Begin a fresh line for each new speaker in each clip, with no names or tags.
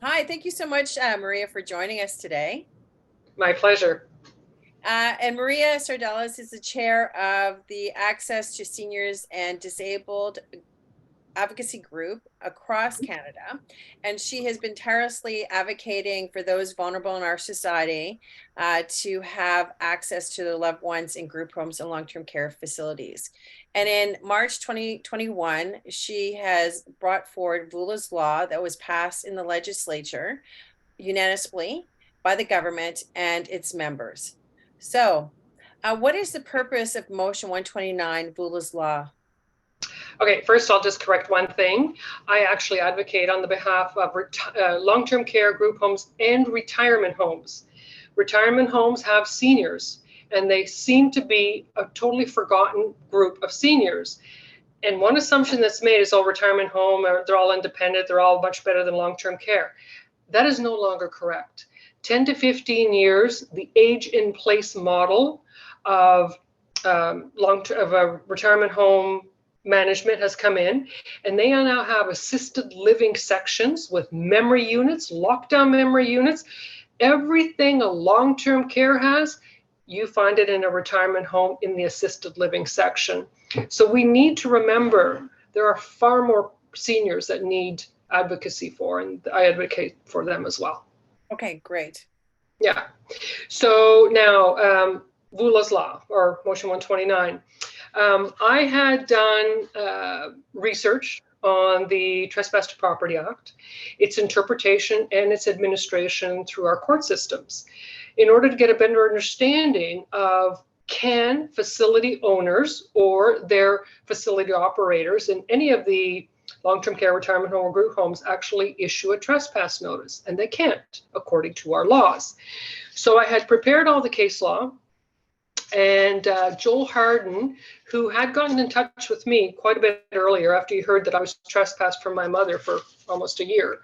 Hi, thank you so much, Maria, for joining us today.
My pleasure.
And Maria Sardelis is the chair of the Access to Seniors and Disabled Advocacy Group across Canada. And she has been tirelessly advocating for those vulnerable in our society to have access to their loved ones in group homes and long-term care facilities. And in March 2021, she has brought forward VULA's law that was passed in the legislature unanimously by the government and its members. So, what is the purpose of Motion 129, VULA's law?
Okay, first I'll just correct one thing. I actually advocate on the behalf of long-term care group homes and retirement homes. Retirement homes have seniors, and they seem to be a totally forgotten group of seniors. And one assumption that's made is, oh, retirement home, they're all independent, they're all much better than long-term care. That is no longer correct. 10 to 15 years, the age in place model of of a retirement home management has come in, and they now have assisted living sections with memory units, lockdown memory units. Everything a long-term care has, you find it in a retirement home in the assisted living section. So we need to remember there are far more seniors that need advocacy for, and I advocate for them as well.
Okay, great.
Yeah. So now, VULA's law, or Motion 129. I had done research on the Trespass to Property Act, its interpretation and its administration through our court systems, in order to get a better understanding of, can facility owners or their facility operators in any of the long-term care, retirement home, or group homes actually issue a trespass notice? And they can't, according to our laws. So I had prepared all the case law, and Joel Harden, who had gotten in touch with me quite a bit earlier after he heard that I was trespassed from my mother for almost a year,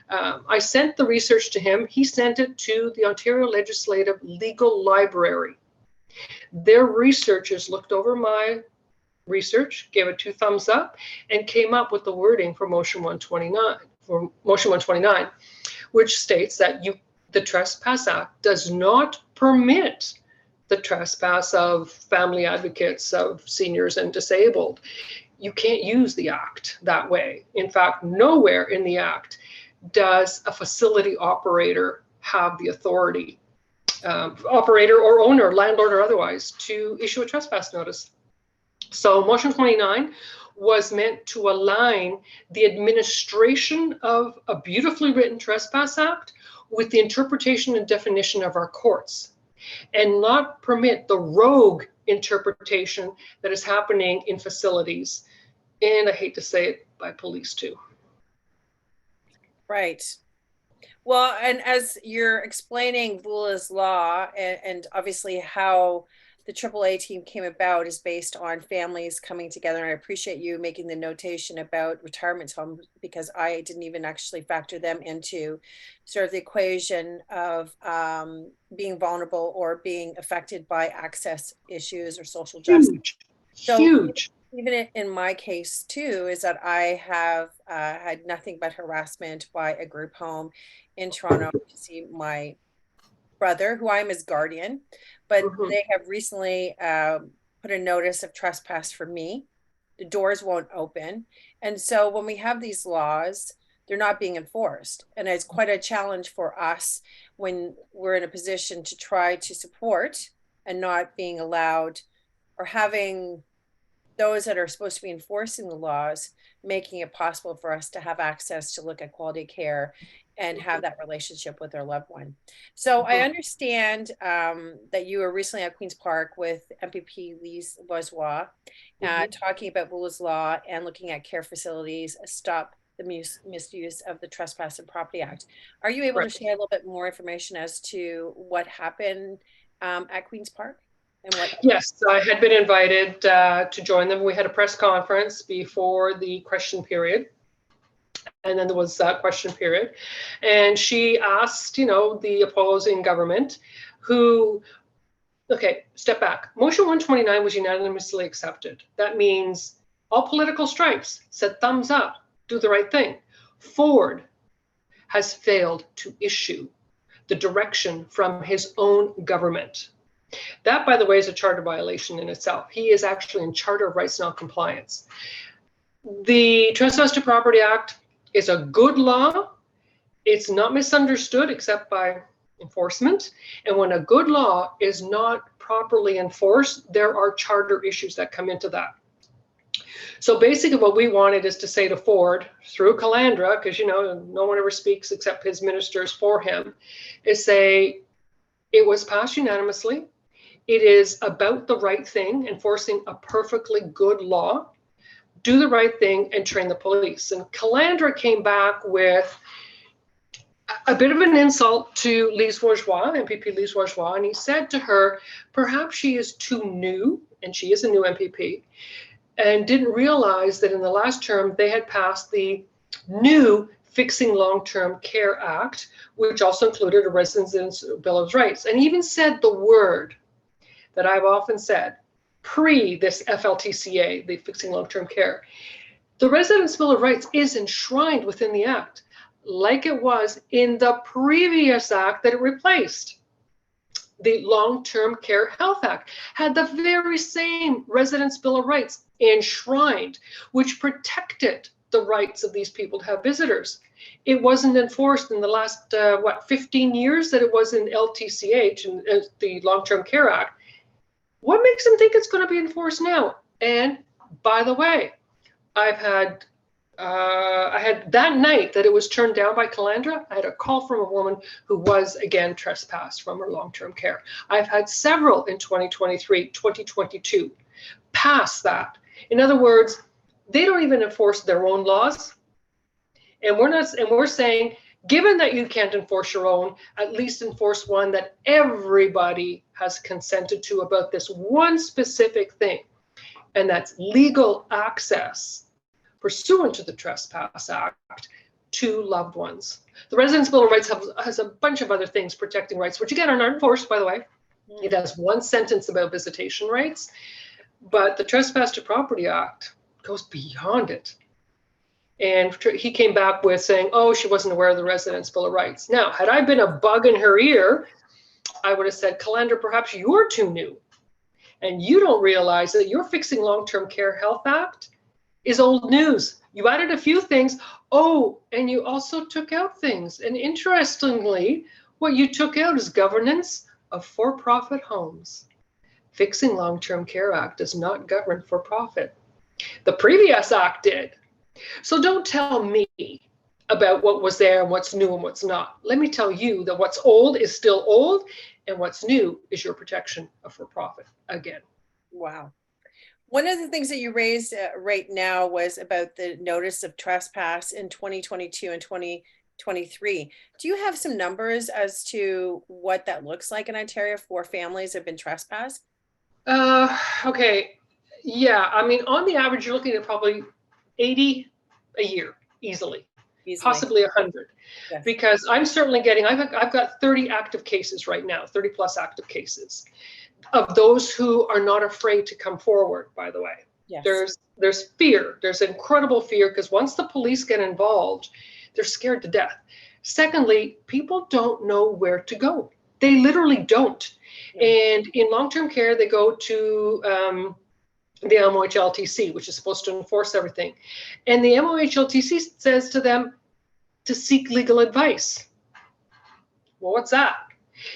I sent the research to him. He sent it to the Ontario Legislative Legal Library. Their researchers looked over my research, gave it 2 thumbs up, and came up with the wording for Motion 129, which states that the Trespass Act does not permit the trespass of family advocates, of seniors and disabled. You can't use the act that way. In fact, nowhere in the act does a facility operator have the authority, operator or owner, landlord or otherwise, to issue a trespass notice. So Motion 29 was meant to align the administration of a beautifully written Trespass Act with the interpretation and definition of our courts, and not permit the rogue interpretation that is happening in facilities, and I hate to say it, by police too.
Right. Well, and as you're explaining VULA's law and obviously how the AAA team came about is based on families coming together. And I appreciate you making the notation about retirement homes, because I didn't even actually factor them into sort of the equation of being vulnerable or being affected by access issues or social justice.
Huge.
Even in my case too, is that I have had nothing but harassment by a group home in Toronto to see my brother, who I am his guardian, but they have recently put a notice of trespass for me. The doors won't open. And so when we have these laws, they're not being enforced. And it's quite a challenge for us when we're in a position to try to support and not being allowed, or having those that are supposed to be enforcing the laws making it possible for us to have access to look at quality care and have that relationship with their loved one. So I understand that you were recently at Queen's Park with MPP Lise Boissois, talking about VULA's law and looking at care facilities, stop the misuse of the Trespass and Property Act. Are you able to share a little bit more information as to what happened at Queen's Park?
Yes, I had been invited to join them. We had a press conference before the question period, and then there was a question period. And she asked, the opposing government, okay, step back. Motion 129 was unanimously accepted. That means all political stripes said thumbs up, do the right thing. Ford has failed to issue the direction from his own government. That, by the way, is a charter violation in itself. He is actually in Charter of Rights non-compliance. The Trespass to Property Act is a good law. It's not misunderstood except by enforcement. And when a good law is not properly enforced, there are charter issues that come into that. So basically what we wanted is to say to Ford, through Calandra, because no one ever speaks except his ministers for him, is say, it was passed unanimously. It is about the right thing, enforcing a perfectly good law. Do the right thing and train the police. And Calandra came back with a bit of an insult to Lise Bourgeois, MPP Lise Bourgeois, and he said to her, perhaps she is too new, and she is a new MPP, and didn't realize that in the last term they had passed the new Fixing Long-Term Care Act, which also included a Residents' Bill of Rights, and even said the word that I've often said, pre this FLTCA, the Fixing Long-Term Care. The Residents' Bill of Rights is enshrined within the Act, like it was in the previous Act that it replaced. The Long-Term Care Health Act had the very same Residents' Bill of Rights enshrined, which protected the rights of these people to have visitors. It wasn't enforced in the last, 15 years that it was in LTCH, and the Long-Term Care Act. What makes them think it's going to be enforced now? And by the way, I had that night that it was turned down by Calandra, I had a call from a woman who was again trespassed from her long-term care. I've had several in 2023, 2022, past that. In other words, they don't even enforce their own laws. And we're saying, given that you can't enforce your own, at least enforce one that everybody has consented to about this one specific thing, and that's legal access pursuant to the Trespass Act to loved ones. The Residents' Bill of Rights has a bunch of other things protecting rights, which again are not enforced, by the way. It has one sentence about visitation rights, but the Trespass to Property Act goes beyond it. And he came back with saying, oh, she wasn't aware of the Residents' Bill of Rights. Now, had I been a bug in her ear, I would have said, Calandra, perhaps you're too new. And you don't realize that your Fixing Long-Term Care Health Act is old news. You added a few things. Oh, and you also took out things. And interestingly, what you took out is governance of for-profit homes. Fixing Long-Term Care Act does not govern for-profit. The previous act did. So don't tell me about what was there and what's new and what's not. Let me tell you that what's old is still old, and what's new is your protection of for-profit again.
Wow. One of the things that you raised right now was about the notice of trespass in 2022 and 2023. Do you have some numbers as to what that looks like in Ontario for families that have been trespassed?
Okay. Yeah. I mean, on the average, you're looking at probably 80 a year, easily. Possibly 100. Yes. Because I'm certainly getting, I've got 30 active cases right now, 30 plus active cases of those who are not afraid to come forward, by the way. Yes. There's fear. There's incredible fear because once the police get involved, they're scared to death. Secondly, people don't know where to go. They literally don't. And in long-term care, they go to the MOHLTC, which is supposed to enforce everything. And the MOHLTC says to them to seek legal advice. Well, what's that?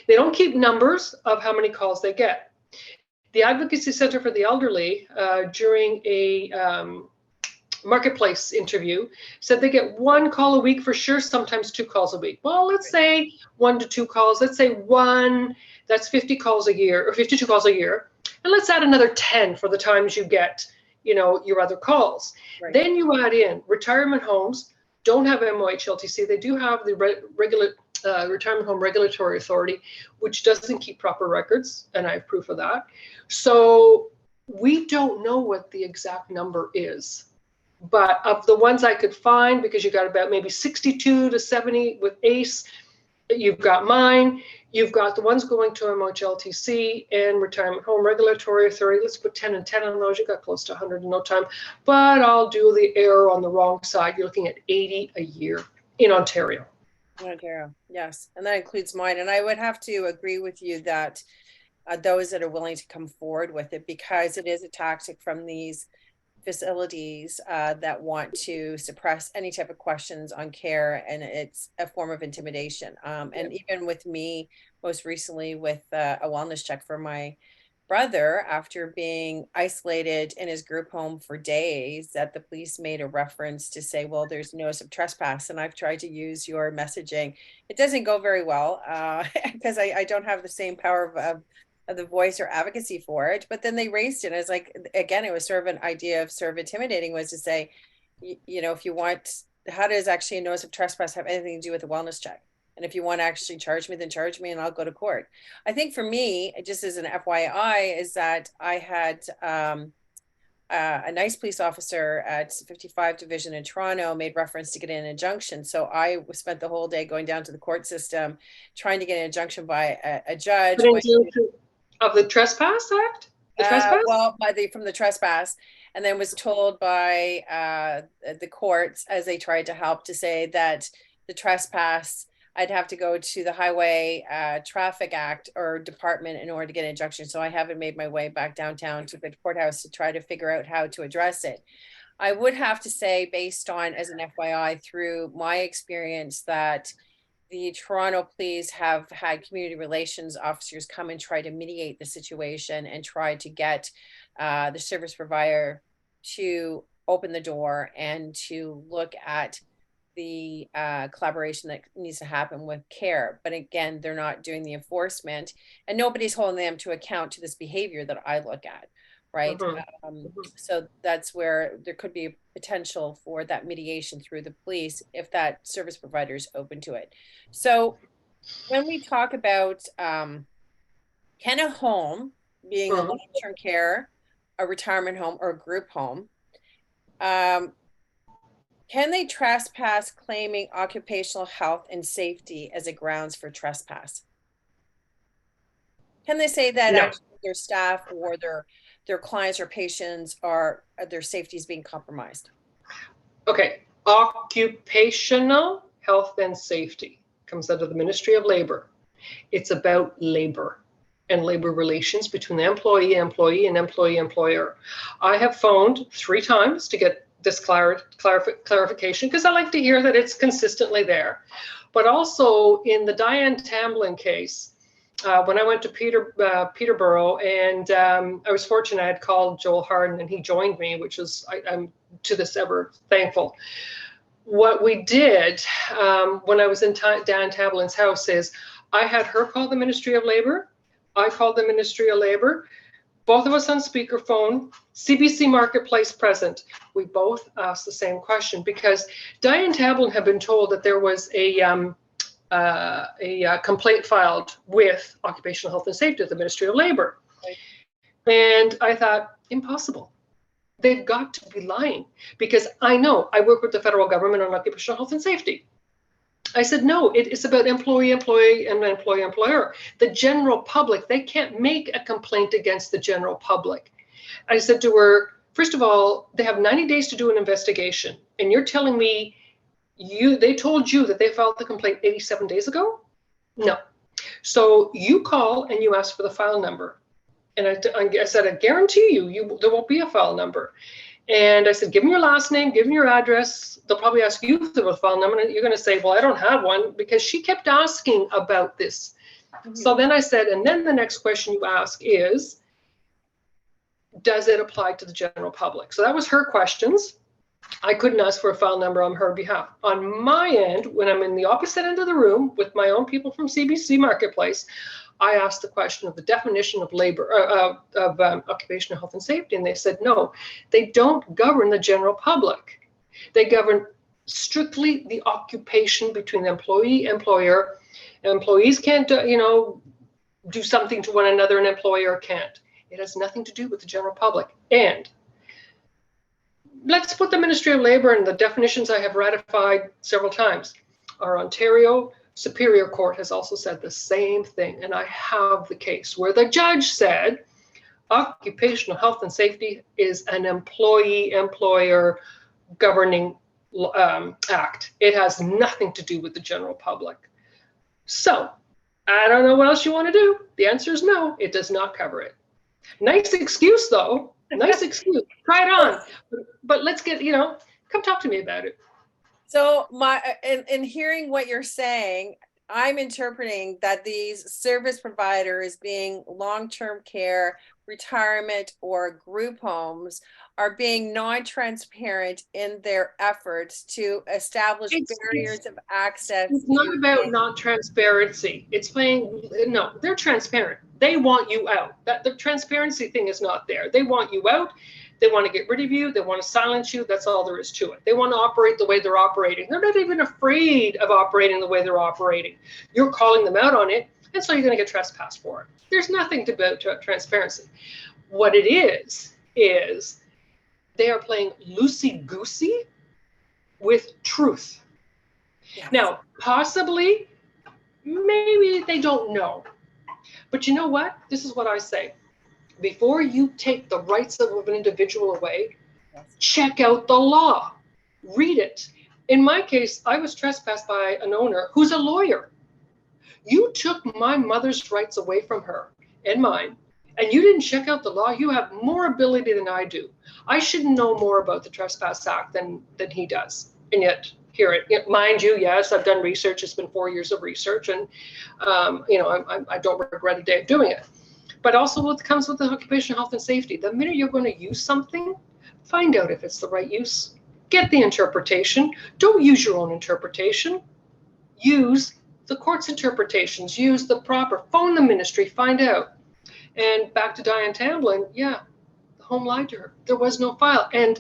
They don't keep numbers of how many calls they get. The Advocacy Center for the Elderly, during a marketplace interview, said they get 1 call a week for sure, sometimes 2 calls a week. Well, let's say 1 to 2 calls. Let's say 1, that's 50 calls a year, or 52 calls a year. And let's add another 10 for the times you get, your other calls. Right. Then you add in retirement homes, don't have MOHLTC. They do have the Retirement Home Regulatory Authority, which doesn't keep proper records, and I have proof of that. So we don't know what the exact number is. But of the ones I could find, because you got about maybe 62 to 70 with ACE, you've got mine, you've got the ones going to MOHLTC and Retirement Home Regulatory Authority. Let's put 10 and 10 on those. You got close to 100 in no time. But I'll do the error on the wrong side. You're looking at 80 a year in Ontario.
Ontario, yes, and that includes mine. And I would have to agree with you that those that are willing to come forward with it, because it is a tactic from these facilities that want to suppress any type of questions on care, and it's a form of intimidation. And even with me, most recently with a wellness check for my brother after being isolated in his group home for days, that the police made a reference to say, well, there's notice of trespass. And I've tried to use your messaging. It doesn't go very well because I don't have the same power of the voice or advocacy for it. But then they raised it. I was like, again, it was sort of an idea of sort of intimidating, was to say, if you want, how does actually a notice of trespass have anything to do with a wellness check? And if you want to actually charge me, then charge me and I'll go to court. I think for me, just as an FYI, is that I had a nice police officer at 55 Division in Toronto made reference to getting an injunction. So I spent the whole day going down to the court system, trying to get an injunction by a judge.
Of the Trespass Act? The trespass?
Well, from the trespass, and then was told by the courts, as they tried to help, to say that the trespass, I'd have to go to the Highway Traffic Act or department in order to get an injunction. So I haven't made my way back downtown to the courthouse to try to figure out how to address it. I would have to say, based on, as an FYI, through my experience, that the Toronto police have had community relations officers come and try to mediate the situation and try to get the service provider to open the door and to look at the collaboration that needs to happen with care. But again, they're not doing the enforcement, and nobody's holding them to account to this behavior that I look at, right? So that's where there could be potential for that mediation through the police if that service provider is open to it. So when we talk about can a home, being a long-term care, a retirement home, or a group home, can they trespass claiming occupational health and safety as a grounds for trespass? Can they say that actually their staff or their clients or patients are, their safety is being compromised?
Okay, occupational health and safety comes out of the Ministry of Labor. It's about labor and labor relations between the employee, and employer. I have phoned 3 times to get this clarification, because I like to hear that it's consistently there. But also in the Diane Tamblin case, when I went to Peterborough, and I was fortunate, I had called Joel Harden and he joined me, which is, I'm to this ever thankful. What we did when I was in Dan Tamblin's house is I had her call the Ministry of Labor, I called the Ministry of Labor, both of us on speakerphone, CBC Marketplace present. We both asked the same question, because Diane Tamblin had been told that there was a complaint filed with Occupational Health and Safety at the Ministry of Labor. And I thought, impossible. They've got to be lying, because I know I work with the federal government on occupational health and safety. I said, no, it is about employee, and employer. The general public, they can't make a complaint against the general public. I said to her, first of all, they have 90 days to do an investigation. And you're telling me they told you that they filed the complaint 87 days ago? No. So you call and you ask for the file number. And I said, I guarantee you, there won't be a file number. And I said, give me your last name, give me your address. They'll probably ask you for the file number. And you're going to say, well, I don't have one, because she kept asking about this. So then I said, and then the next question you ask is, does it apply to the general public? So that was her questions. I couldn't ask for a file number on her behalf. On my end, when I'm in the opposite end of the room with my own people from CBC Marketplace, I asked the question of the definition of labor, of occupational health and safety, and they said, no, they don't govern the general public. They govern strictly the occupation between the employee, employer. Employees can't, do something to one another, an employer can't. It has nothing to do with the general public. And let's put the Ministry of Labor and the definitions I have ratified several times. Our Ontario Superior Court has also said the same thing, and I have the case where the judge said occupational health and safety is an employee-employer governing Act. It has nothing to do with the general public. So I don't know what else you want to do. The answer is no, it does not cover it. Nice excuse though. Nice excuse. Try it on. But let's get, come talk to me about it.
So in hearing what you're saying, I'm interpreting that these service providers, being long-term care, retirement, or group homes, are being non-transparent in their efforts to establish barriers of access.
It's not about non-transparency. It's no, they're transparent. They want you out. That the transparency thing is not there. They want you out. They want to get rid of you. They want to silence you. That's all there is to it. They want to operate the way they're operating. They're not even afraid of operating the way they're operating. You're calling them out on it, and so you're going to get trespassed for it. There's nothing about transparency. What it is they are playing loosey-goosey with truth. Yes. Now, possibly, maybe they don't know. But you know what? This is what I say. Before you take the rights of an individual away, check out the law. Read it. In my case, I was trespassed by an owner who's a lawyer. You took my mother's rights away from her and mine, and you didn't check out the law. You have more ability than I do. I should know more about the Trespass Act than he does. And yet, hear it. Mind you, yes, I've done research. It's been 4 years of research, and I don't regret a day of doing it. But also what comes with the Occupational Health and Safety. The minute you're going to use something, find out if it's the right use. Get the interpretation. Don't use your own interpretation. Use the court's interpretations. Use the proper. Phone the ministry. Find out. And back to Diane Tamblin, yeah, the home lied to her. There was no file. And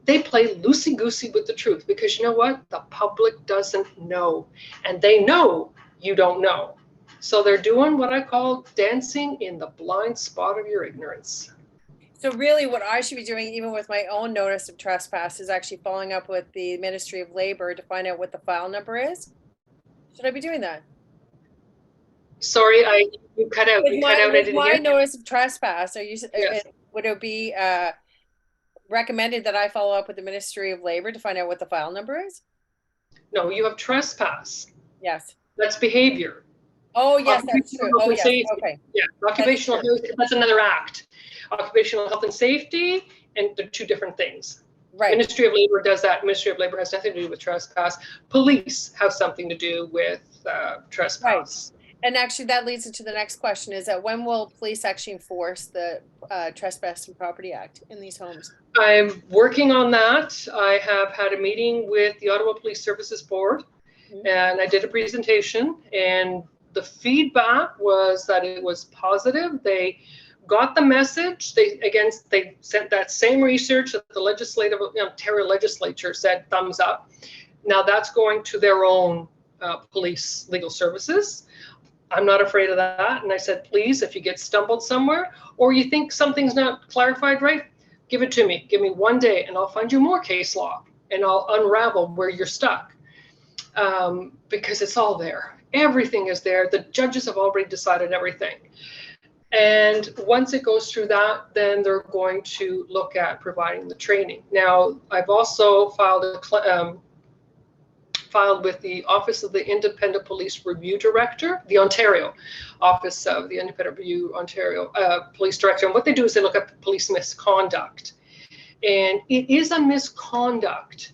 they play loosey-goosey with the truth because you know what? The public doesn't know. And they know you don't know. So they're doing what I call dancing in the blind spot of your ignorance.
So really what I should be doing, even with my own notice of trespass, is actually following up with the Ministry of Labor to find out what the file number is. Should I be doing that?
Sorry, you cut out. You cut out. I didn't
hear. My notice of trespass,
Yes.
Would it be recommended that I follow up with the Ministry of Labor to find out what the file number is?
No, you have trespass.
Yes.
That's behavior.
Oh, yes, that's true. Oh, yes. Okay.
Yeah, occupational health, that's another act. Occupational health and safety, and they're two different things. Right. Ministry of Labor does that. Ministry of Labor has nothing to do with trespass. Police have something to do with trespass.
Right. And actually that leads into the next question, is that when will police actually enforce the Trespass and Property Act in these homes?
I'm working on that. I have had a meeting with the Ottawa Police Services Board, and I did a presentation, and the feedback was that it was positive. They got the message. They sent that same research that the Ontario legislature said thumbs up. Now that's going to their own police legal services. I'm not afraid of that. And I said, please, if you get stumbled somewhere or you think something's not clarified right, give it to me. Give me 1 day and I'll find you more case law and I'll unravel where you're stuck, because it's all there. Everything is there. The judges have already decided everything. And once it goes through that, then they're going to look at providing the training. Now, I've also filed with the Office of the Independent Police Review Director, the Ontario Office of the Independent Review Ontario Police Director. And what they do is they look at police misconduct. And it is a misconduct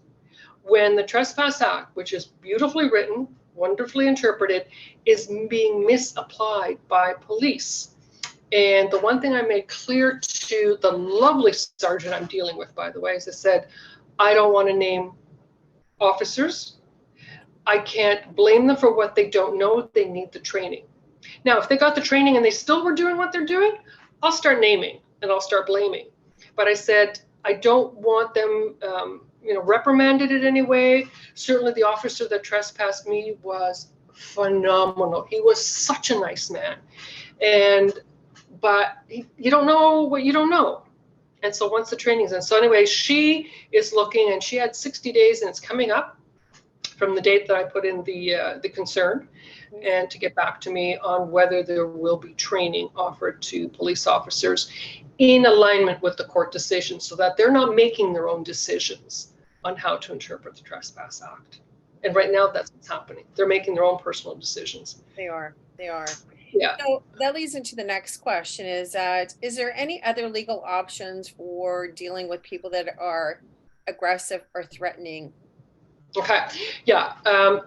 when the Trespass Act, which is beautifully written, wonderfully interpreted, is being misapplied by police. And the one thing I made clear to the lovely sergeant I'm dealing with, by the way, is I said, I don't want to name officers. I can't blame them for what they don't know. They need the training. Now, if they got the training and they still were doing what they're doing, I'll start naming and I'll start blaming. But I said, I don't want them reprimanded in any way. Certainly the officer that trespassed me was phenomenal. He was such a nice man. But you don't know what you don't know. And so once the training's in. So anyway, she is looking, and she had 60 days and it's coming up from the date that I put in the concern, and to get back to me on whether there will be training offered to police officers in alignment with the court decision so that they're not making their own decisions on how to interpret the Trespass Act. And right now, that's what's happening. They're making their own personal decisions.
They are. They are.
Yeah.
So that leads into the next question is that, is there any other legal options for dealing with people that are aggressive or threatening?
Okay. Yeah.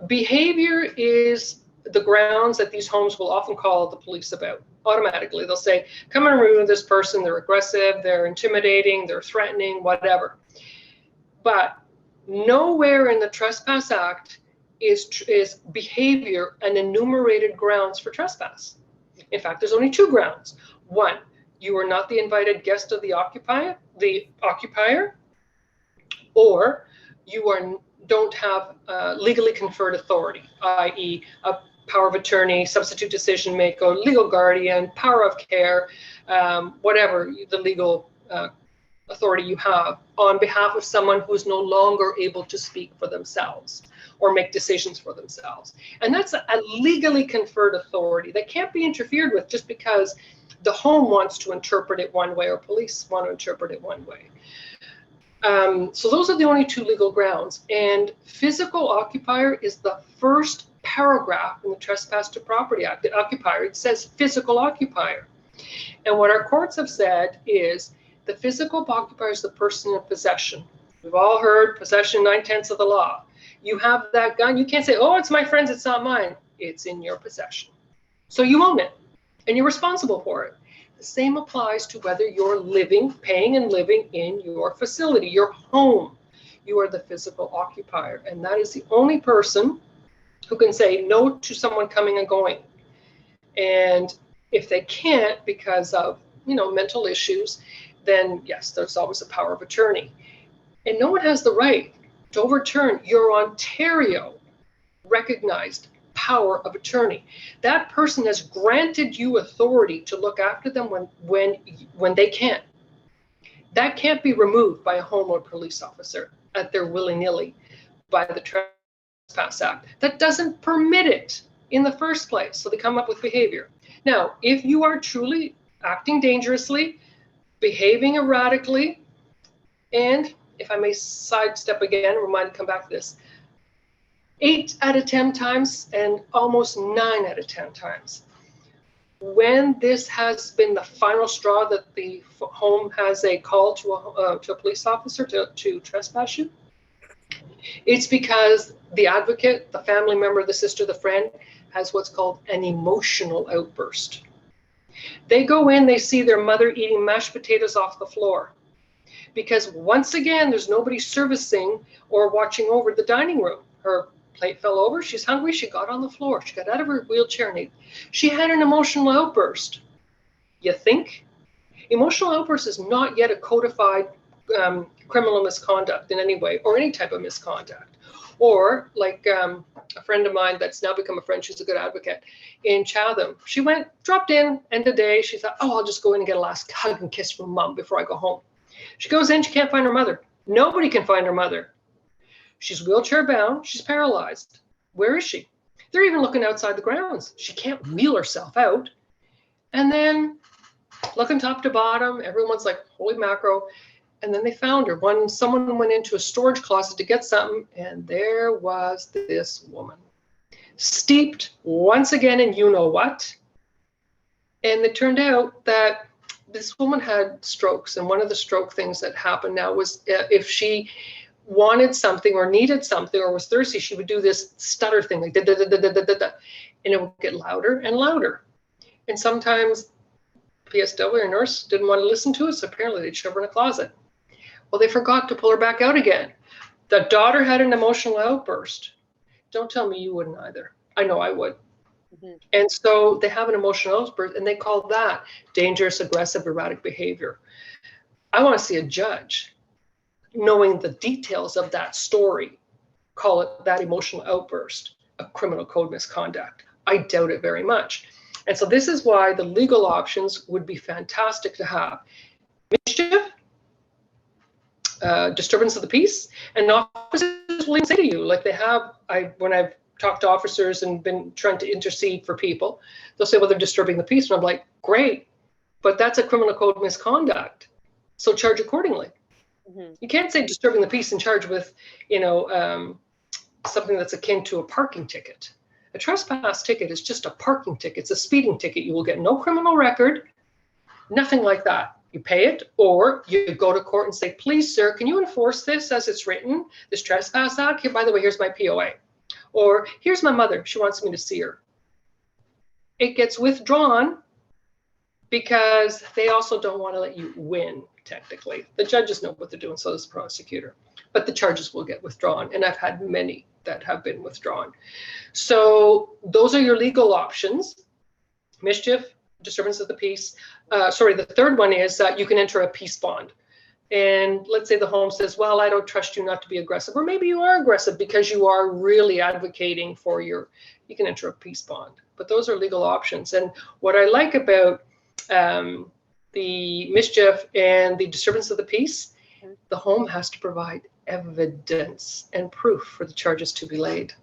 Behavior is the grounds that these homes will often call the police about automatically. They'll say, come and remove this person. They're aggressive, they're intimidating, they're threatening, whatever. But nowhere in the Trespass Act is behavior an enumerated grounds for trespass. In fact, there's only 2 grounds. 1, you are not the invited guest of the occupier, or you don't have legally conferred authority, i.e. a power of attorney, substitute decision maker, legal guardian, power of care, whatever the legal authority you have on behalf of someone who is no longer able to speak for themselves or make decisions for themselves. And that's a legally conferred authority that can't be interfered with just because the home wants to interpret it one way or police want to interpret it one way. So those are the only 2 legal grounds. And physical occupier is the first paragraph in the Trespass to Property Act. The occupier, it says physical occupier. And what our courts have said is the physical occupier is the person in possession. We've all heard possession 9/10 of the law. You have that gun, you can't say, oh, it's my friend's, it's not mine. It's in your possession. So you own it and you're responsible for it. The same applies to whether you're living, paying and living in your facility, your home. You are the physical occupier. And that is the only person who can say no to someone coming and going. And if they can't because of, mental issues, then yes, there's always a power of attorney. And no one has the right to overturn your Ontario recognized power of attorney. That person has granted you authority to look after them when they can't. That can't be removed by a home or police officer at their willy-nilly by the Trespass Act. That doesn't permit it in the first place. So they come up with behavior. Now, if you are truly acting dangerously, behaving erratically, and if I may sidestep again, remind to come back to this, 8 out of 10 times and almost 9 out of 10 times, when this has been the final straw that the home has a call to a police officer to trespass you, it's because the advocate, the family member, the sister, the friend, has what's called an emotional outburst. They go in, they see their mother eating mashed potatoes off the floor. Because once again, there's nobody servicing or watching over the dining room. Her plate fell over, she's hungry, she got on the floor, she got out of her wheelchair and she had an emotional outburst. You think? Emotional outburst is not yet a codified criminal misconduct in any way, or any type of misconduct. Or like a friend of mine that's now become a friend, she's a good advocate, in Chatham. She dropped in, end of day, she thought, oh, I'll just go in and get a last hug and kiss from mom before I go home. She goes in, she can't find her mother. Nobody can find her mother. She's wheelchair bound, she's paralyzed. Where is she? They're even looking outside the grounds. She can't wheel herself out. And then looking top to bottom, everyone's like, holy macro. And then they found her. Someone went into a storage closet to get something, and there was this woman, steeped once again in you-know-what. And it turned out that this woman had strokes, and one of the stroke things that happened now was if she wanted something or needed something or was thirsty, she would do this stutter thing, like da-da-da-da-da-da-da, and it would get louder and louder. And sometimes PSW or nurse didn't want to listen to it, so apparently they'd shove her in a closet. Well, they forgot to pull her back out again. The daughter had an emotional outburst. Don't tell me you wouldn't either. I know I would. Mm-hmm. And so they have an emotional outburst, and they call that dangerous, aggressive, erratic behavior. I want to see a judge, knowing the details of that story, call it that emotional outburst a criminal code misconduct. I doubt it very much. And so this is why the legal options would be fantastic to have. Mischief, disturbance of the peace, and officers will say to you, like they have, when I've talked to officers and been trying to intercede for people, they'll say, well, they're disturbing the peace. And I'm like, great, but that's a criminal code misconduct. So charge accordingly.
Mhm.
You can't say disturbing the peace and charge with, something that's akin to a parking ticket. A trespass ticket is just a parking ticket. It's a speeding ticket. You will get no criminal record, nothing like that. You pay it, or you go to court and say, please, sir, can you enforce this as it's written, this Trespass Act? Here, by the way, here's my POA. Or here's my mother. She wants me to see her. It gets withdrawn because they also don't want to let you win, technically. The judges know what they're doing, so does the prosecutor. But the charges will get withdrawn, and I've had many that have been withdrawn. So those are your legal options: mischief, disturbance of the peace. The third one is that you can enter a peace bond. And let's say the home says, well, I don't trust you not to be aggressive. Or maybe you are aggressive because you are really advocating for you can enter a peace bond. But those are legal options. And what I like about the mischief and the disturbance of the peace, the home has to provide evidence and proof for the charges to be laid.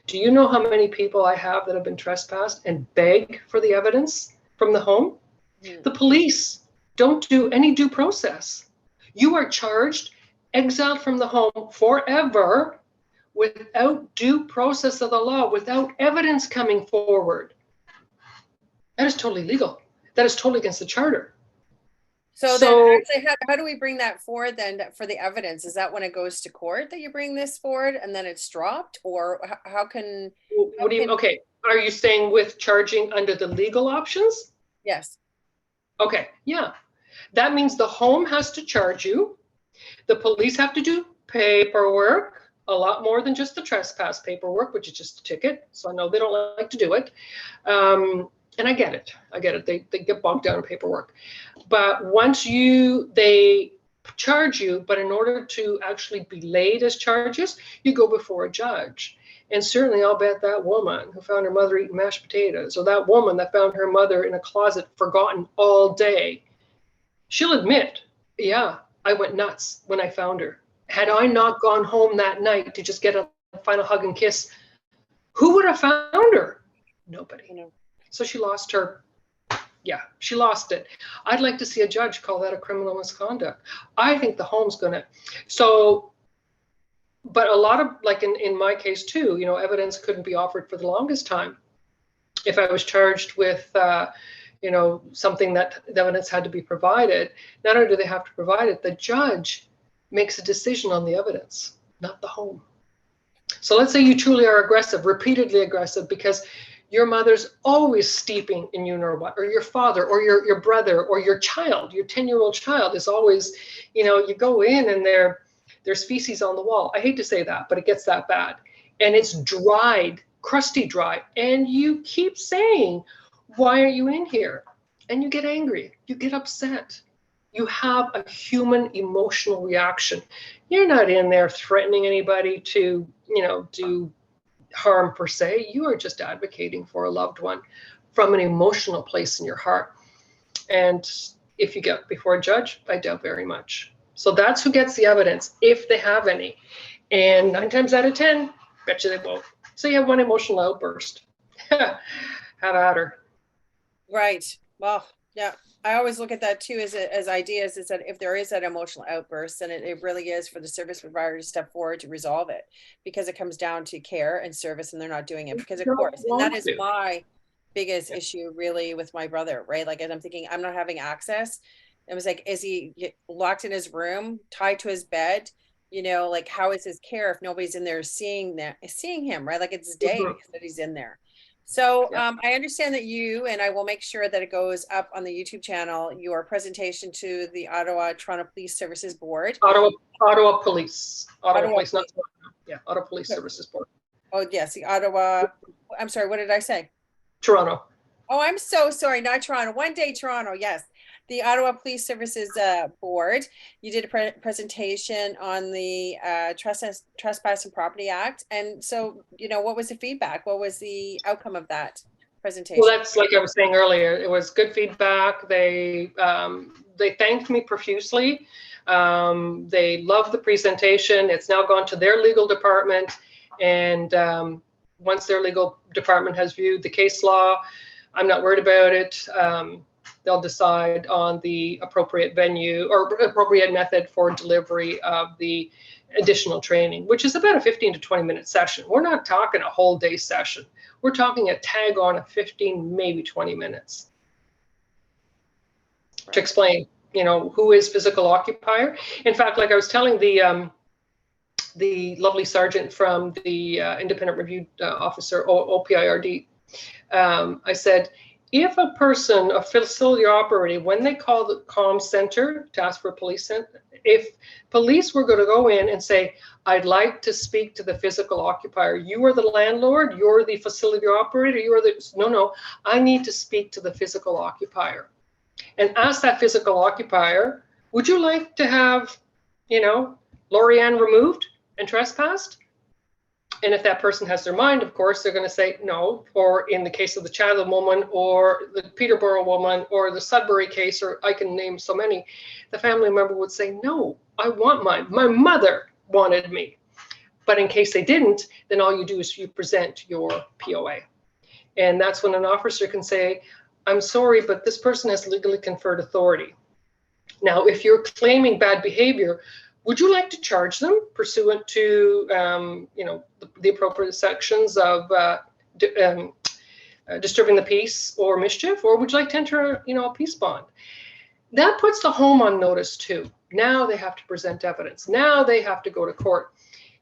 Do you know how many people I have that have been trespassed and beg for the evidence from the home? The police don't do any due process. You are charged, exiled from the home forever without due process of the law, without evidence coming forward. That is totally illegal. That is totally against the charter.
So then actually, how do we bring that forward then for the evidence? Is that when it goes to court that you bring this forward and then it's dropped? Or how can...
Okay, are you saying with charging under the legal options?
Yes.
Okay, yeah. That means the home has to charge you. The police have to do paperwork, a lot more than just the trespass paperwork, which is just a ticket. So I know they don't like to do it. And I get it. They get bogged down in paperwork. But once they charge you, but in order to actually be laid as charges, you go before a judge. And certainly I'll bet that woman who found her mother eating mashed potatoes, or that woman that found her mother in a closet forgotten all day, she'll admit, yeah, I went nuts when I found her. Had I not gone home that night to just get a final hug and kiss, who would have found her? Nobody. So she lost her. Yeah, she lost it. I'd like to see a judge call that a criminal misconduct. I think the home's going to. So, but a lot of, like in my case too, evidence couldn't be offered for the longest time. If I was charged with, something that the evidence had to be provided, not only do they have to provide it, the judge makes a decision on the evidence, not the home. So let's say you truly are aggressive, repeatedly aggressive, because your mother's always steeping in you know what, or your father, or your brother, or your child, your 10-year-old child is always, you go in and there's feces on the wall. I hate to say that, but it gets that bad. And it's dried, crusty dry. And you keep saying, why are you in here? And you get angry, you get upset. You have a human emotional reaction. You're not in there threatening anybody to, do harm per se. You are just advocating for a loved one from an emotional place in your heart. And if you get before a judge, I doubt very much. So that's who gets the evidence, if they have any. And 9 times out of 10, bet you they won't. So you have one emotional outburst. Have at her.
Right. Well, yeah. I always look at that too as ideas, is that if there is that emotional outburst, then it really is for the service provider to step forward to resolve it, because it comes down to care and service, and they're not doing it because, of course, and that is my biggest issue really with my brother, right? Like, and I'm thinking, I'm not having access. It was like, is he locked in his room, tied to his bed? Like, how is his care if nobody's in there seeing him, right? Like, it's day that he's in there. So I understand that and I will make sure that it goes up on the YouTube channel, your presentation to the Ottawa Police Services Board.
Ottawa Police. Ottawa Police, not Toronto. Yeah, Ottawa Police Services Board.
Oh, yes, the Ottawa. I'm sorry, what did I say?
Toronto.
Oh, I'm so sorry, not Toronto. One day, Toronto, yes. The Ottawa Police Services Board. You did a presentation on the Trespass and Property Act. And so, what was the feedback? What was the outcome of that presentation?
Well, that's like I was saying earlier. It was good feedback. They thanked me profusely. They loved the presentation. It's now gone to their legal department. And once their legal department has viewed the case law, I'm not worried about it. they'll decide on the appropriate venue or appropriate method for delivery of the additional training, which is about a 15 to 20-minute session. We're not talking a whole day session. We're talking a tag on of 15, maybe 20 minutes to explain, who is physical occupier. In fact, like I was telling the lovely sergeant from the independent review officer, OPIRD, I said, if a person, a facility operator, when they call the comm center to ask for police center, if police were going to go in and say, I'd like to speak to the physical occupier, you are the landlord, you're the facility operator, you are the, no, I need to speak to the physical occupier. And ask that physical occupier, would you like to have, Lorianne removed and trespassed? And if that person has their mind, of course, they're going to say no. Or in the case of the Chatham woman or the Peterborough woman or the Sudbury case, or I can name so many, the family member would say, no, I want mine. My mother wanted me. But in case they didn't, then all you do is you present your POA. And that's when an officer can say, I'm sorry, but this person has legally conferred authority. Now, if you're claiming bad behavior, would you like to charge them pursuant to, the appropriate sections of disturbing the peace or mischief, or would you like to enter, a peace bond? That puts the home on notice too. Now they have to present evidence. Now they have to go to court.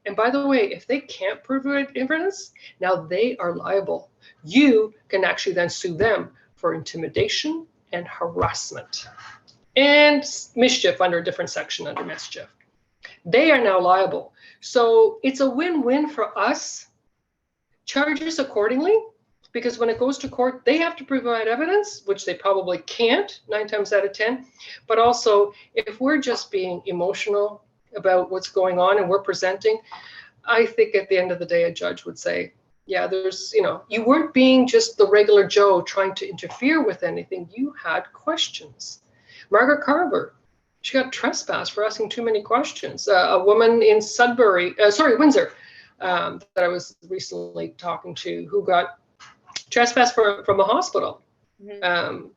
And by the way, if they can't prove evidence, now they are liable. You can actually then sue them for intimidation and harassment and mischief under a different section under mischief. They are now liable. So it's a win-win for us. Charges accordingly, because when it goes to court, they have to provide evidence, which they probably can't 9 times out of 10. But also, if we're just being emotional about what's going on and we're presenting, I think at the end of the day, a judge would say, yeah, there's, you weren't being just the regular Joe trying to interfere with anything. You had questions. Margaret Carver, she got trespassed for asking too many questions. A woman in Windsor, that I was recently talking to, who got trespassed from a hospital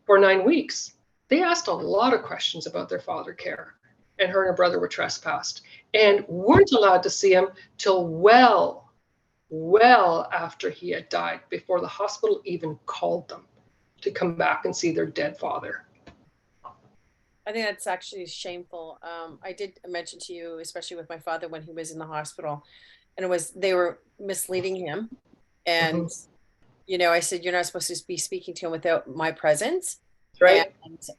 for 9 weeks. They asked a lot of questions about their father care, and her and her brother were trespassed and weren't allowed to see him till well after he had died, before the hospital even called them to come back and see their dead father.
I think that's actually shameful. I did mention to you, especially with my father when he was in the hospital, and they were misleading him. And, I said, you're not supposed to be speaking to him without my presence.
Right.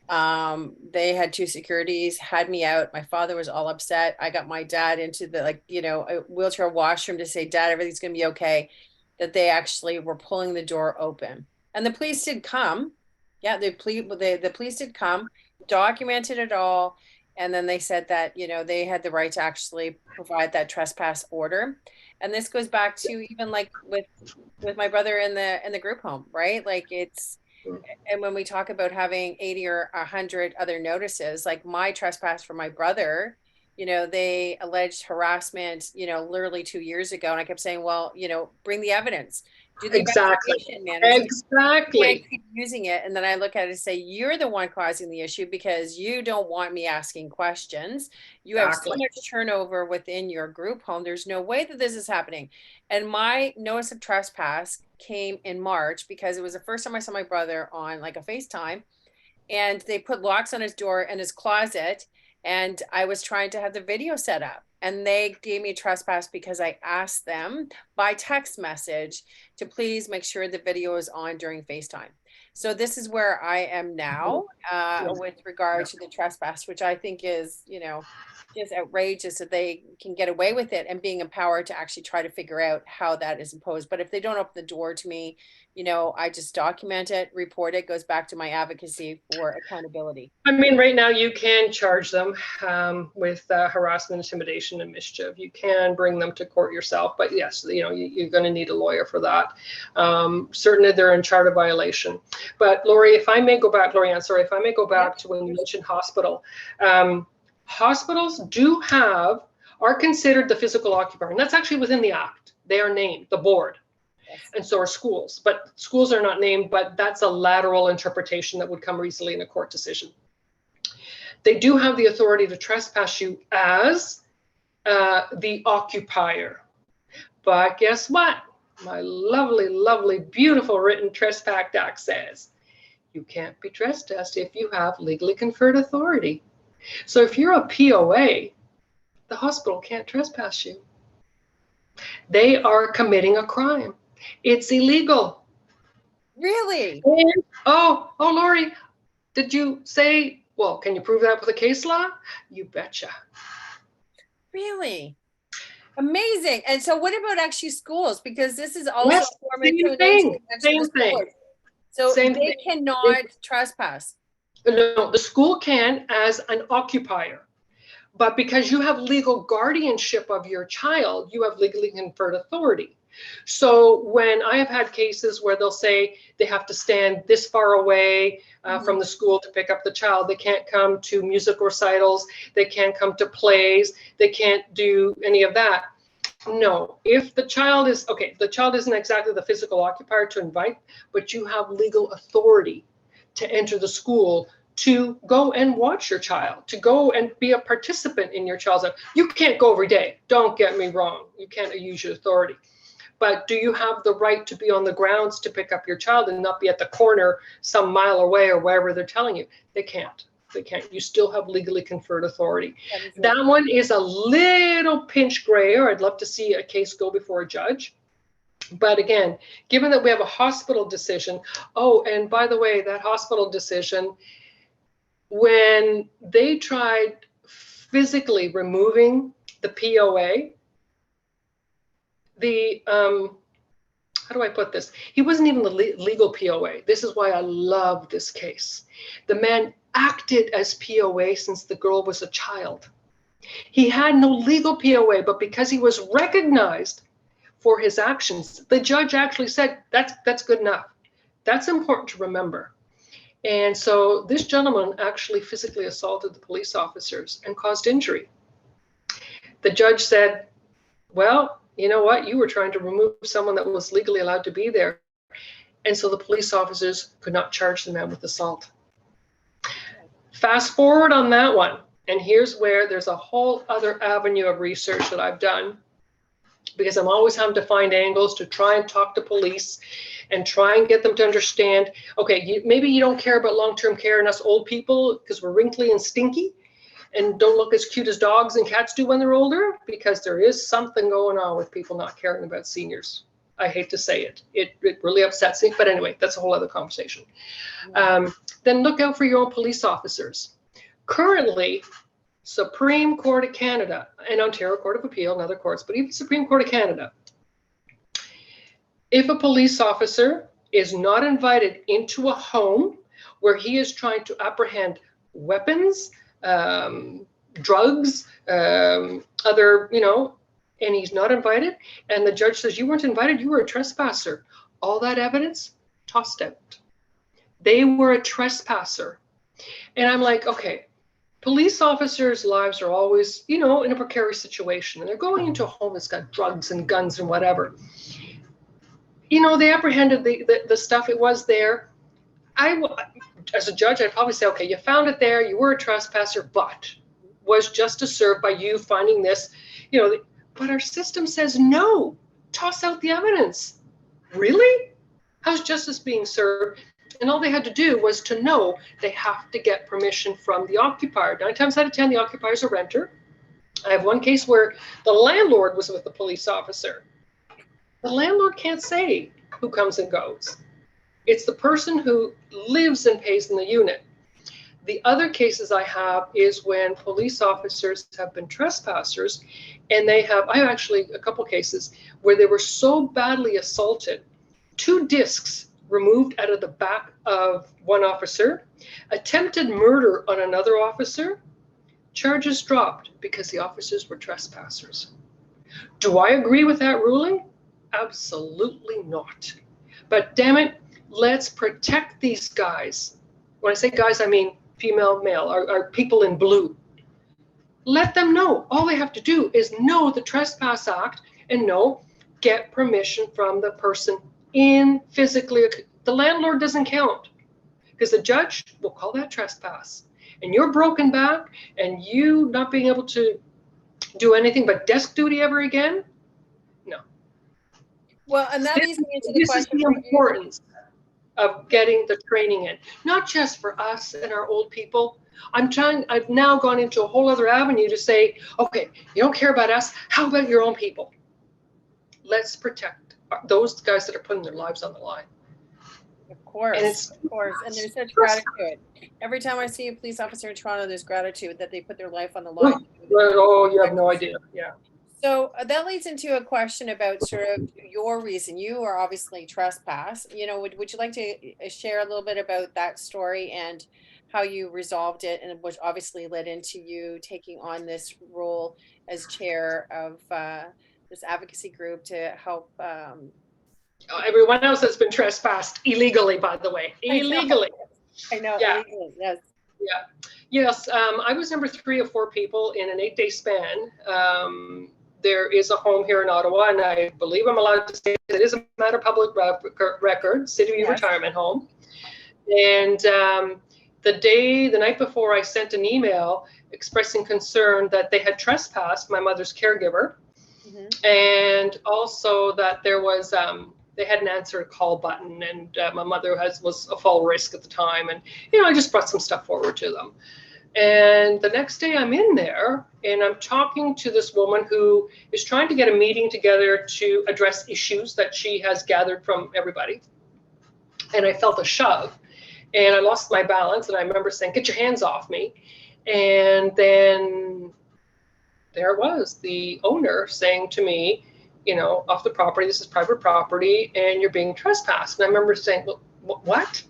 And they had 2 securities, had me out. My father was all upset. I got my dad into the, a wheelchair washroom to say, Dad, everything's going to be okay. That they actually were pulling the door open. And the police did come. Yeah, the police did come, documented it all. And then they said that, they had the right to actually provide that trespass order. And this goes back to even like with my brother in the group home, right? Like and when we talk about having 80 or 100 other notices, like my trespass for my brother, they alleged harassment, literally 2 years ago. And I kept saying, well, bring the evidence. Do the investigation, man.
Exactly.
You can't keep using it. And then I look at it and say, you're the one causing the issue because you don't want me asking questions. You have so much turnover within your group home. There's no way that this is happening. And my notice of trespass came in March because it was the first time I saw my brother on like a FaceTime, and they put locks on his door and his closet. And I was trying to have the video set up, and they gave me a trespass because I asked them by text message to please make sure the video is on during FaceTime. So this is where I am now with regard to the trespass, which I think is, just outrageous that they can get away with it and being empowered to actually try to figure out how that is imposed. But if they don't open the door to me, I just document it, report it, goes back to my advocacy for accountability.
I mean, right now you can charge them with harassment, intimidation, and mischief. You can bring them to court yourself, but yes, you're going to need a lawyer for that. Certainly they're in charter violation. But Lori, if I may go back to when you mentioned hospital. Hospitals are considered the physical occupier, and that's actually within the act. They are named, the board.
Yes.
and so are schools. But schools are not named, but that's a lateral interpretation that would come easily in a court decision. They do have the authority to trespass you as the occupier. But guess what? My lovely, lovely, beautiful written Trespass Act says you can't be trespassed if you have legally conferred authority. So if you're a POA, the hospital can't trespass you. They are committing a crime. It's illegal.
Really?
And, oh, Lori, did you say, well, can you prove that with a case law? You betcha.
Really? Amazing. And so what about actually schools? Because this is also
Yes,
a form of
same
intimidation
thing.
against
Same
the
thing.
schools. So
Same
they
thing.
cannot trespass.
No, the school can as an occupier. But because you have legal guardianship of your child, you have legally conferred authority. So when I have had cases where they'll say they have to stand this far away from the school to pick up the child, they can't come to music recitals, they can't come to plays, they can't do any of that. No, if the child is, okay, the child isn't exactly the physical occupier to invite, but you have legal authority to enter the school, to go and watch your child, to go and be a participant in your child's life. You can't go every day, don't get me wrong. You can't use your authority. But do you have the right to be on the grounds to pick up your child and not be at the corner some mile away or wherever they're telling you? They can't. They can't. You still have legally conferred authority. That one is a little pinch grayer. I'd love to see a case go before a judge. But again, given that we have a hospital decision, oh, and by the way, that hospital decision, when they tried physically removing the POA, how do I put this? He wasn't even the legal POA. This is why I love this case. The man acted as POA since the girl was a child. He had no legal POA, but because he was recognized for his actions, the judge actually said, that's good enough. That's important to remember. And so this gentleman actually physically assaulted the police officers and caused injury. The judge said, well, you know what? You were trying to remove someone that was legally allowed to be there. And so the police officers could not charge the man with assault. Fast forward on that one. And here's where there's a whole other avenue of research that I've done, because I'm always having to find angles to try and talk to police and try and get them to understand, okay, maybe you don't care about long-term care and us old people because we're wrinkly and stinky and don't look as cute as dogs and cats do when they're older, because there is something going on with people not caring about seniors. I hate to say it. It really upsets me. But anyway, that's a whole other conversation. Then look out for your own police officers. Currently, Supreme Court of Canada and Ontario Court of Appeal and other courts, but even Supreme Court of Canada, if a police officer is not invited into a home where he is trying to apprehend weapons, drugs, other, and he's not invited, and the judge says, you weren't invited, you were a trespasser. All that evidence tossed out. They were a trespasser. And I'm like, okay, police officers' lives are always, in a precarious situation, and they're going into a home that's got drugs and guns and whatever. They apprehended the stuff. It was there. As a judge, I'd probably say, okay, you found it there. You were a trespasser, but was justice served by you finding this? But our system says no. Toss out the evidence. Really? How's justice being served? And all they had to do was to know they have to get permission from the occupier. 9 times out of 10, the occupier is a renter. I have one case where the landlord was with the police officer. The landlord can't say who comes and goes. It's the person who lives and pays in the unit. The other cases I have is when police officers have been trespassers, and I have actually a couple cases where they were so badly assaulted, 2 discs removed out of the back of one officer, attempted murder on another officer, charges dropped because the officers were trespassers. Do I agree with that ruling? Absolutely not. But damn it, let's protect these guys. When I say guys, I mean female, male, are people in blue. Let them know. All they have to do is know the Trespass Act and know get permission from the person in physically. The landlord doesn't count, because the judge will call that trespass. And your broken back and you not being able to do anything but desk duty ever again? No.
Well, and that leads me into the
This is
question.
the importance of getting the training in, not just for us and our old people. I've now gone into a whole other avenue to say, okay, you don't care about us, how about your own people? Let's protect those guys that are putting their lives on the line.
Of course, of course. And there's such gratitude. Every time I see a police officer in Toronto, there's gratitude that they put their life on the line.
Oh, you have no idea. Yeah.
So that leads into a question about sort of your reason. You are obviously Trespass. You know, would you like to share a little bit about that story and how you resolved it, and which obviously led into you taking on this role as chair of this advocacy group to help
everyone else has been trespassed illegally, by the way, illegally.
I know.
Yeah.
Illegally, yes.
Yeah. Yes. I was number 3 of 4 people in an 8-day span. There is a home here in Ottawa, and I believe I'm allowed to say it is a matter of public record, City View Retirement Home. And the night before, I sent an email expressing concern that they had trespassed my mother's caregiver, and also that there was they hadn't answered a call button, and my mother was a fall risk at the time, and I just brought some stuff forward to them. And the next day I'm in there and I'm talking to this woman who is trying to get a meeting together to address issues that she has gathered from everybody. And I felt a shove and I lost my balance, and I remember saying, "Get your hands off me." And then there was the owner saying to me, "Off the property, this is private property and you're being trespassed." And I remember saying, "Well, what?"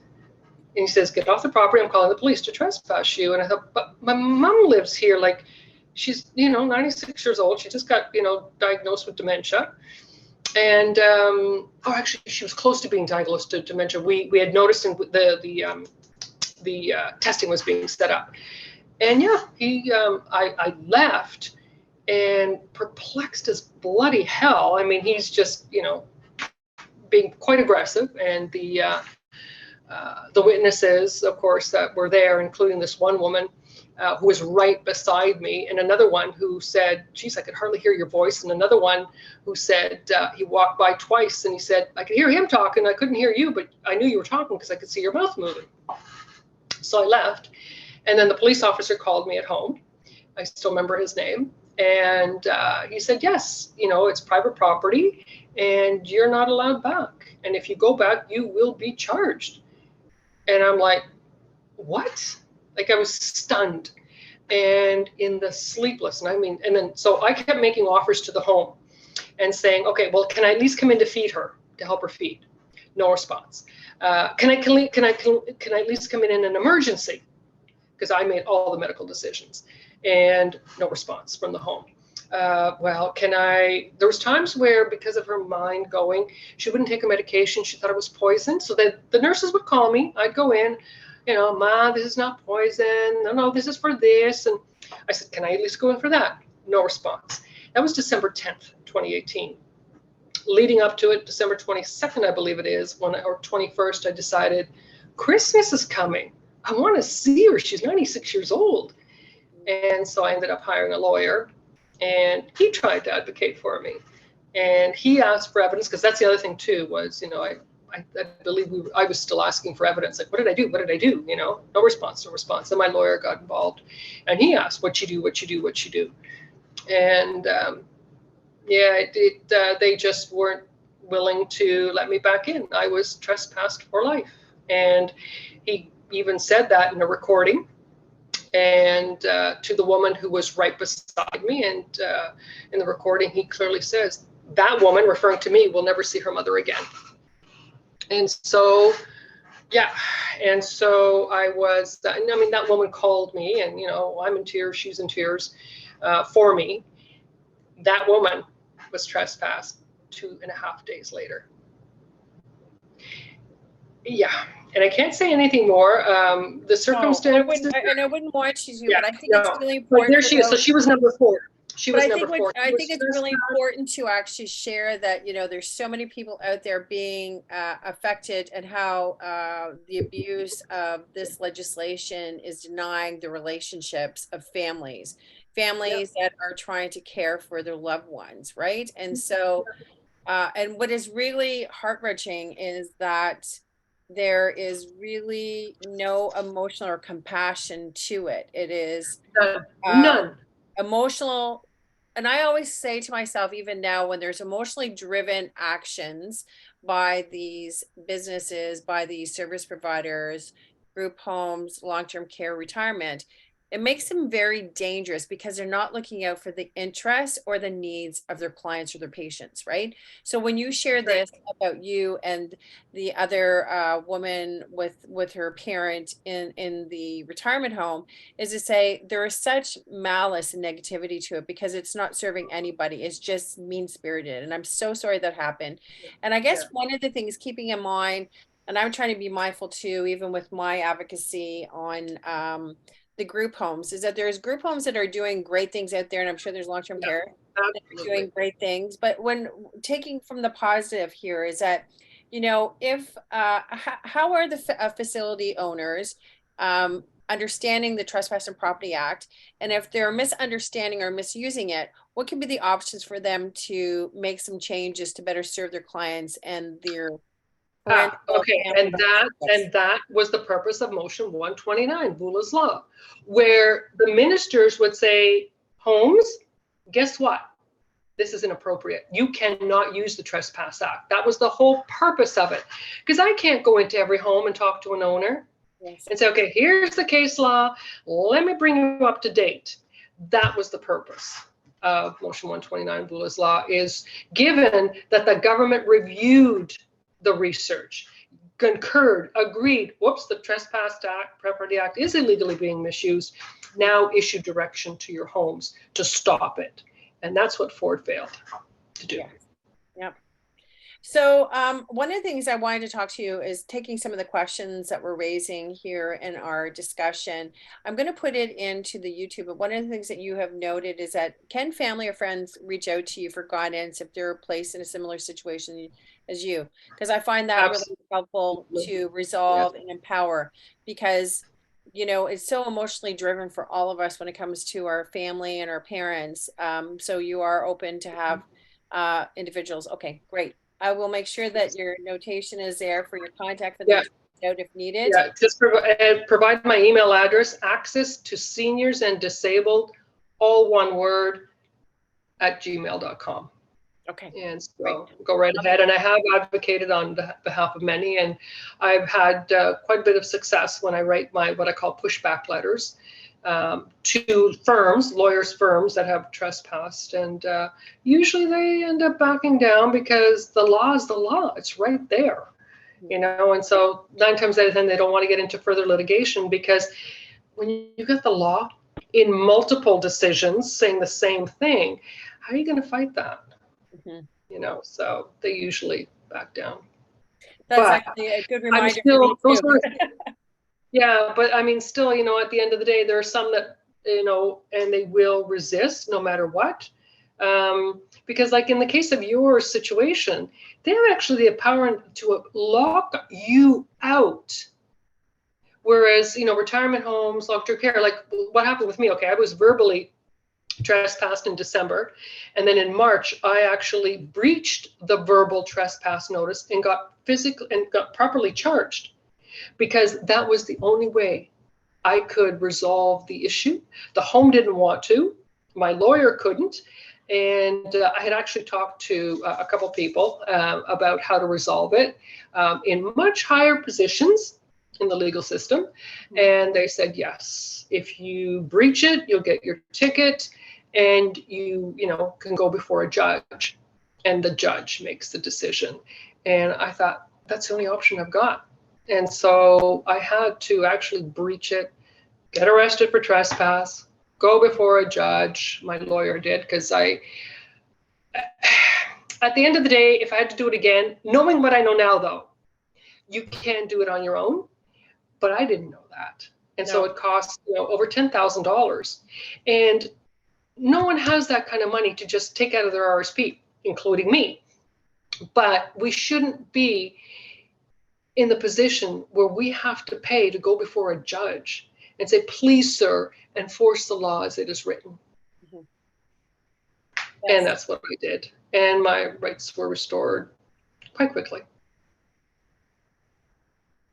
And he says, "Get off the property. I'm calling the police to trespass you." And I thought, "But my mom lives here. Like, she's, 96 years old. She just got, diagnosed with dementia." And, actually, she was close to being diagnosed with dementia. We had noticed in the testing was being set up. And yeah, I left, and perplexed as bloody hell. I mean, he's just, being quite aggressive. And the witnesses, of course, that were there, including this one woman who was right beside me, and another one who said, "Geez, I could hardly hear your voice," and another one who said he walked by twice and he said, "I could hear him talking, I couldn't hear you, but I knew you were talking because I could see your mouth moving." So I left, and then the police officer called me at home. I still remember his name, and he said, "Yes, it's private property and you're not allowed back, and if you go back, you will be charged." And I'm like, "What?" Like, I was stunned and in the sleepless. And then so I kept making offers to the home and saying, "Okay, well, can I at least come in to feed her, to help her feed?" No response. Can I at least come in an emergency? Because I made all the medical decisions, and no response from the home. Well, there was times where, because of her mind going, she wouldn't take a medication. She thought it was poison. So the nurses would call me. I'd go in, "Ma, this is not poison. No, this is for this." And I said, "Can I at least go in for that?" No response. That was December 10th, 2018. Leading up to it, December 22nd, I believe it is, or 21st, I decided Christmas is coming. I want to see her. She's 96 years old. And so I ended up hiring a lawyer, and he tried to advocate for me. And he asked for evidence, because that's the other thing too, was, I believe I was still asking for evidence. Like, what did I do? What did I do? No response, no response. Then my lawyer got involved, and he asked, "What you do, what you do, what you do?" And they just weren't willing to let me back in. I was trespassed for life. And he even said that in a recording, and to the woman who was right beside me. And in the recording, he clearly says, "That woman," referring to me, "will never see her mother again." And so, yeah. And so I was, that woman called me, and, I'm in tears, she's in tears for me. That woman was trespassed 2.5 days later. Yeah. And I can't say anything more. The circumstances.
And I wouldn't want you to, but I think it's really important.
But there she is. So she was number 4. She
But
was
I
number
think what
4.
I think it's really important to actually share that, you know, there's so many people out there being affected, and how the abuse of this legislation is denying the relationships of families,
Yep.
families that are trying to care for their loved ones, right? And so, and what is really heart-wrenching is that there is really no emotional or compassion to it. It is
None.
uh,
None.
emotional. And I always say to myself, even now, when there's emotionally driven actions by these businesses, by these service providers, group homes, long-term care, retirement, it makes them very dangerous because they're not looking out for the interests or the needs of their clients or their patients, right? So when you share this about you and the other woman with her parent in the retirement home, is to say there is such malice and negativity to it because it's not serving anybody. It's just mean spirited. And I'm so sorry that happened. And I guess
Yeah.
one of the things keeping in mind, and I'm trying to be mindful too, even with my advocacy on the group homes, is that there's group homes that are doing great things out there. And I'm sure there's long-term
Yeah,
care that are
absolutely.
doing great things. But when taking from the positive here is that, you know, if how are the facility owners understanding the Trespass and Property Act, and if they're misunderstanding or misusing it, what can be the options for them to make some changes to better serve their clients and their parental
Okay,
family relationships?
and that was the purpose of Motion 129, Boulah's Law, where the ministers would say, homes, guess what? This is inappropriate. You cannot use the Trespass Act. That was the whole purpose of it. Because I can't go into every home and talk to an owner
Yes.
and say, okay, here's the case law. Let me bring you up to date. That was the purpose of Motion 129, Boulah's Law, is given that the government reviewed the research, concurred, agreed, whoops, the Trespass Act, Property Act is illegally being misused, now issue direction to your homes to stop it. And that's what Ford failed to do.
Yes. Yep. So one of the things I wanted to talk to you is taking some of the questions that we're raising here in our discussion. I'm going to put it into the YouTube, but one of the things that you have noted is that can family or friends reach out to you for guidance if they're placed in a similar situation as you? Because I find that really
Absolutely.
helpful to
Yes.
resolve and empower, because you know, it's so emotionally driven for all of us when it comes to our family and our parents. So you are open to have individuals. Okay, great. I will make sure that your notation is there for your contact for them
Yeah.
to reach out if needed.
Yeah. Just provide my email address, access to seniors and disabled, all one word, @gmail.com.
Okay,
And
great.
so go right ahead. And I have advocated on behalf of many, and I've had quite a bit of success when I write my what I call pushback letters to firms, lawyers' firms that have trespassed, and usually they end up backing down because the law is the law. It's right there, you know. And so 9 times out of 10 they don't want to get into further litigation, because when you get the law in multiple decisions saying the same thing, how are you going to fight that?
Mhm.
You know, so they usually back down.
That's
But
actually a good
I'm
reminder for me
still, those
too.
were, yeah, but I mean, still, you know, at the end of the day, there are some that, you know, and they will resist no matter what. Because like in the case of your situation, they have actually the power to lock you out. Whereas, you know, retirement homes, long-term care, like what happened with me, okay, I was verbally trespassed in December. And then in March, I actually breached the verbal trespass notice and got properly charged, because that was the only way I could resolve the issue. The home didn't want to, my lawyer couldn't. And I had actually talked to a couple people about how to resolve it in much higher positions in the legal system. And they said, yes, if you breach it, you'll get your ticket, and you know, can go before a judge, and the judge makes the decision. And I thought, that's the only option I've got. And so I had to actually breach it, get arrested for trespass, go before a judge. My lawyer did, because at the end of the day, if I had to do it again, knowing what I know now, though, you can do it on your own. But I didn't know that. And so it cost, you know, over $10,000. And no one has that kind of money to just take out of their RSP, including me. But we shouldn't be in the position where we have to pay to go before a judge and say, please, sir, enforce the law as it is written.
Mhm.
And that's what I did. And my rights were restored quite quickly.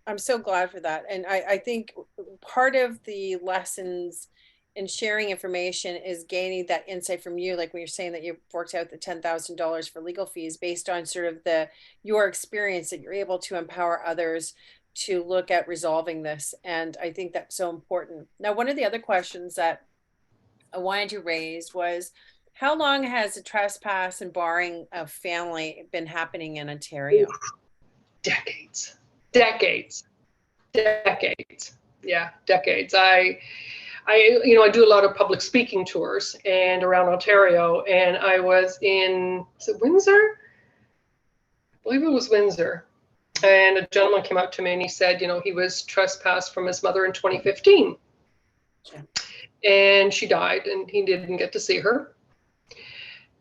I'm so glad for that. And I think part of the lessons in sharing information is gaining that insight from you, like when you're saying that you've worked out the $10,000 for legal fees based on sort of your experience, that you're able to empower others to look at resolving this. And I think that's so important. Now, one of the other questions that I wanted to raise was, how long has the trespass and barring of family been happening in Ontario?
Decades. Yeah, decades. I do a lot of public speaking tours and around Ontario, and I was in, is it Windsor? I believe it was Windsor. And a gentleman came up to me and he said, he was trespassed from his mother in 2015. Yeah. And she died and he didn't get to see her.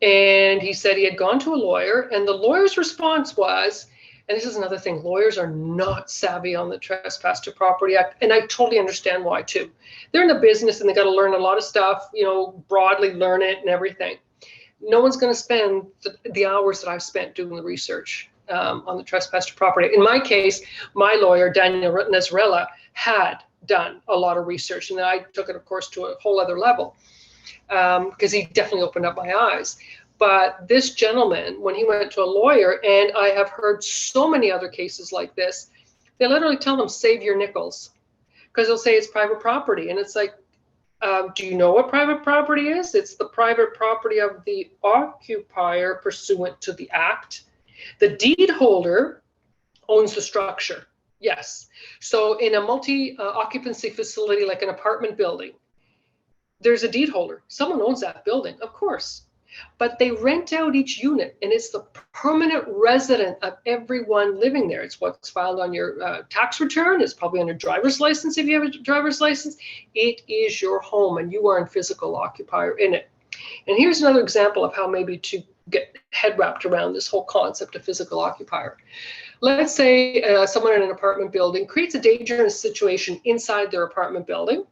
And he said he had gone to a lawyer, and the lawyer's response was, and this is another thing, lawyers are not savvy on the Trespass to Property Act, and I totally understand why too. They're in the business and they got to learn a lot of stuff, broadly learn it and everything. No one's going to spend the hours that I've spent doing the research on the Trespass to Property. In my case, my lawyer, Daniel Nazarella, had done a lot of research, and I took it, of course, to a whole other level because he definitely opened up my eyes. But this gentleman, when he went to a lawyer, and I have heard so many other cases like this, they literally tell them, save your nickels, because they'll say it's private property. And it's like, do you know what private property is? It's the private property of the occupier pursuant to the act. The deed holder owns the structure. Yes. So in a multi-occupancy facility, like an apartment building, there's a deed holder. Someone owns that building, of course. But they rent out each unit, and it's the permanent resident of everyone living there. It's what's filed on your tax return. It's probably on your driver's license if you have a driver's license. It is your home, and you are a physical occupier in it. And here's another example of how maybe to get head wrapped around this whole concept of physical occupier. Let's say someone in an apartment building creates a dangerous situation inside their apartment building,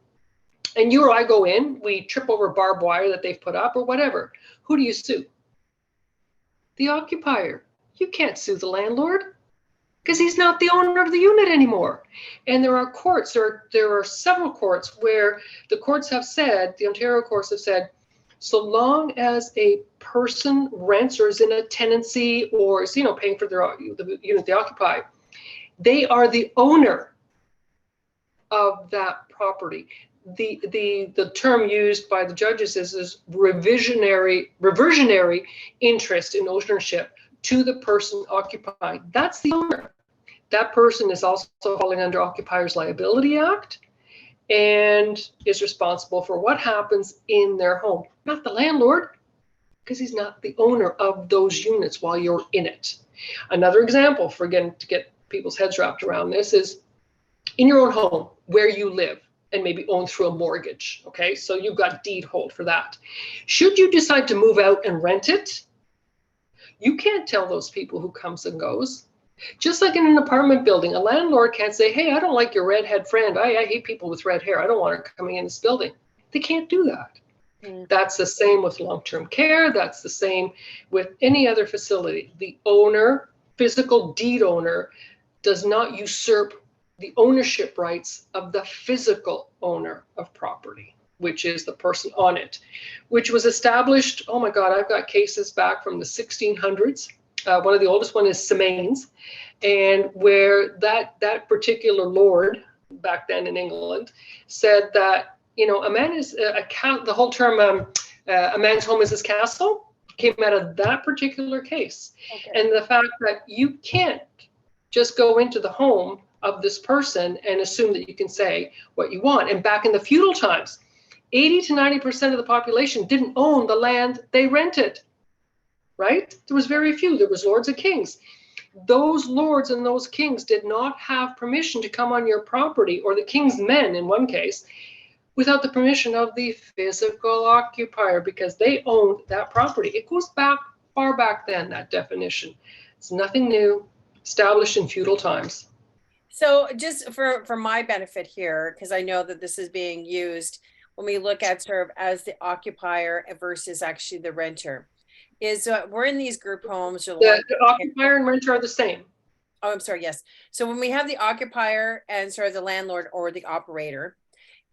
and you or I go in, we trip over barbed wire that they've put up or whatever. Who do you sue? The occupier. You can't sue the landlord because he's not the owner of the unit anymore. And there are courts, there are several courts where the courts have said, the Ontario courts have said, so long as a person rents or is in a tenancy or is, paying for the unit they occupy, they are the owner of that property. The term used by the judges is reversionary interest in ownership to the person occupying. That's the owner. That person is also falling under Occupier's Liability Act and is responsible for what happens in their home, not the landlord, because he's not the owner of those units while you're in it. Another example, for again, to get people's heads wrapped around this, is in your own home where you live, and maybe owned through a mortgage, okay? So you've got deed hold for that. Should you decide to move out and rent it, you can't tell those people who comes and goes. Just like in an apartment building, a landlord can't say, hey, I don't like your redhead friend. I hate people with red hair. I don't want her coming in this building. They can't do that. That's the same with long-term care. That's the same with any other facility. The owner, physical deed owner, does not usurp the ownership rights of the physical owner of property, which is the person on it, which was established, oh my God, I've got cases back from the 1600s. One of the oldest one is Semaines, and where that particular lord back then in England said that, a man is the whole term, a man's home is his castle, came out of that particular case. Okay. And the fact that you can't just go into the home of this person and assume that you can say what you want. And back in the feudal times, 80 to 90% of the population didn't own the land they rented, right? There was very few. There was lords and kings. Those lords and those kings did not have permission to come on your property, or the king's men in one case, without the permission of the physical occupier, because they owned that property. It goes back far back then, that definition. It's nothing new, established in feudal times.
So just for my benefit here, because I know that this is being used when we look at sort of as the occupier versus actually the renter, is we're in these group homes.
The occupier and renter are the same.
Oh, I'm sorry. Yes. So when we have the occupier and sort of the landlord or the operator,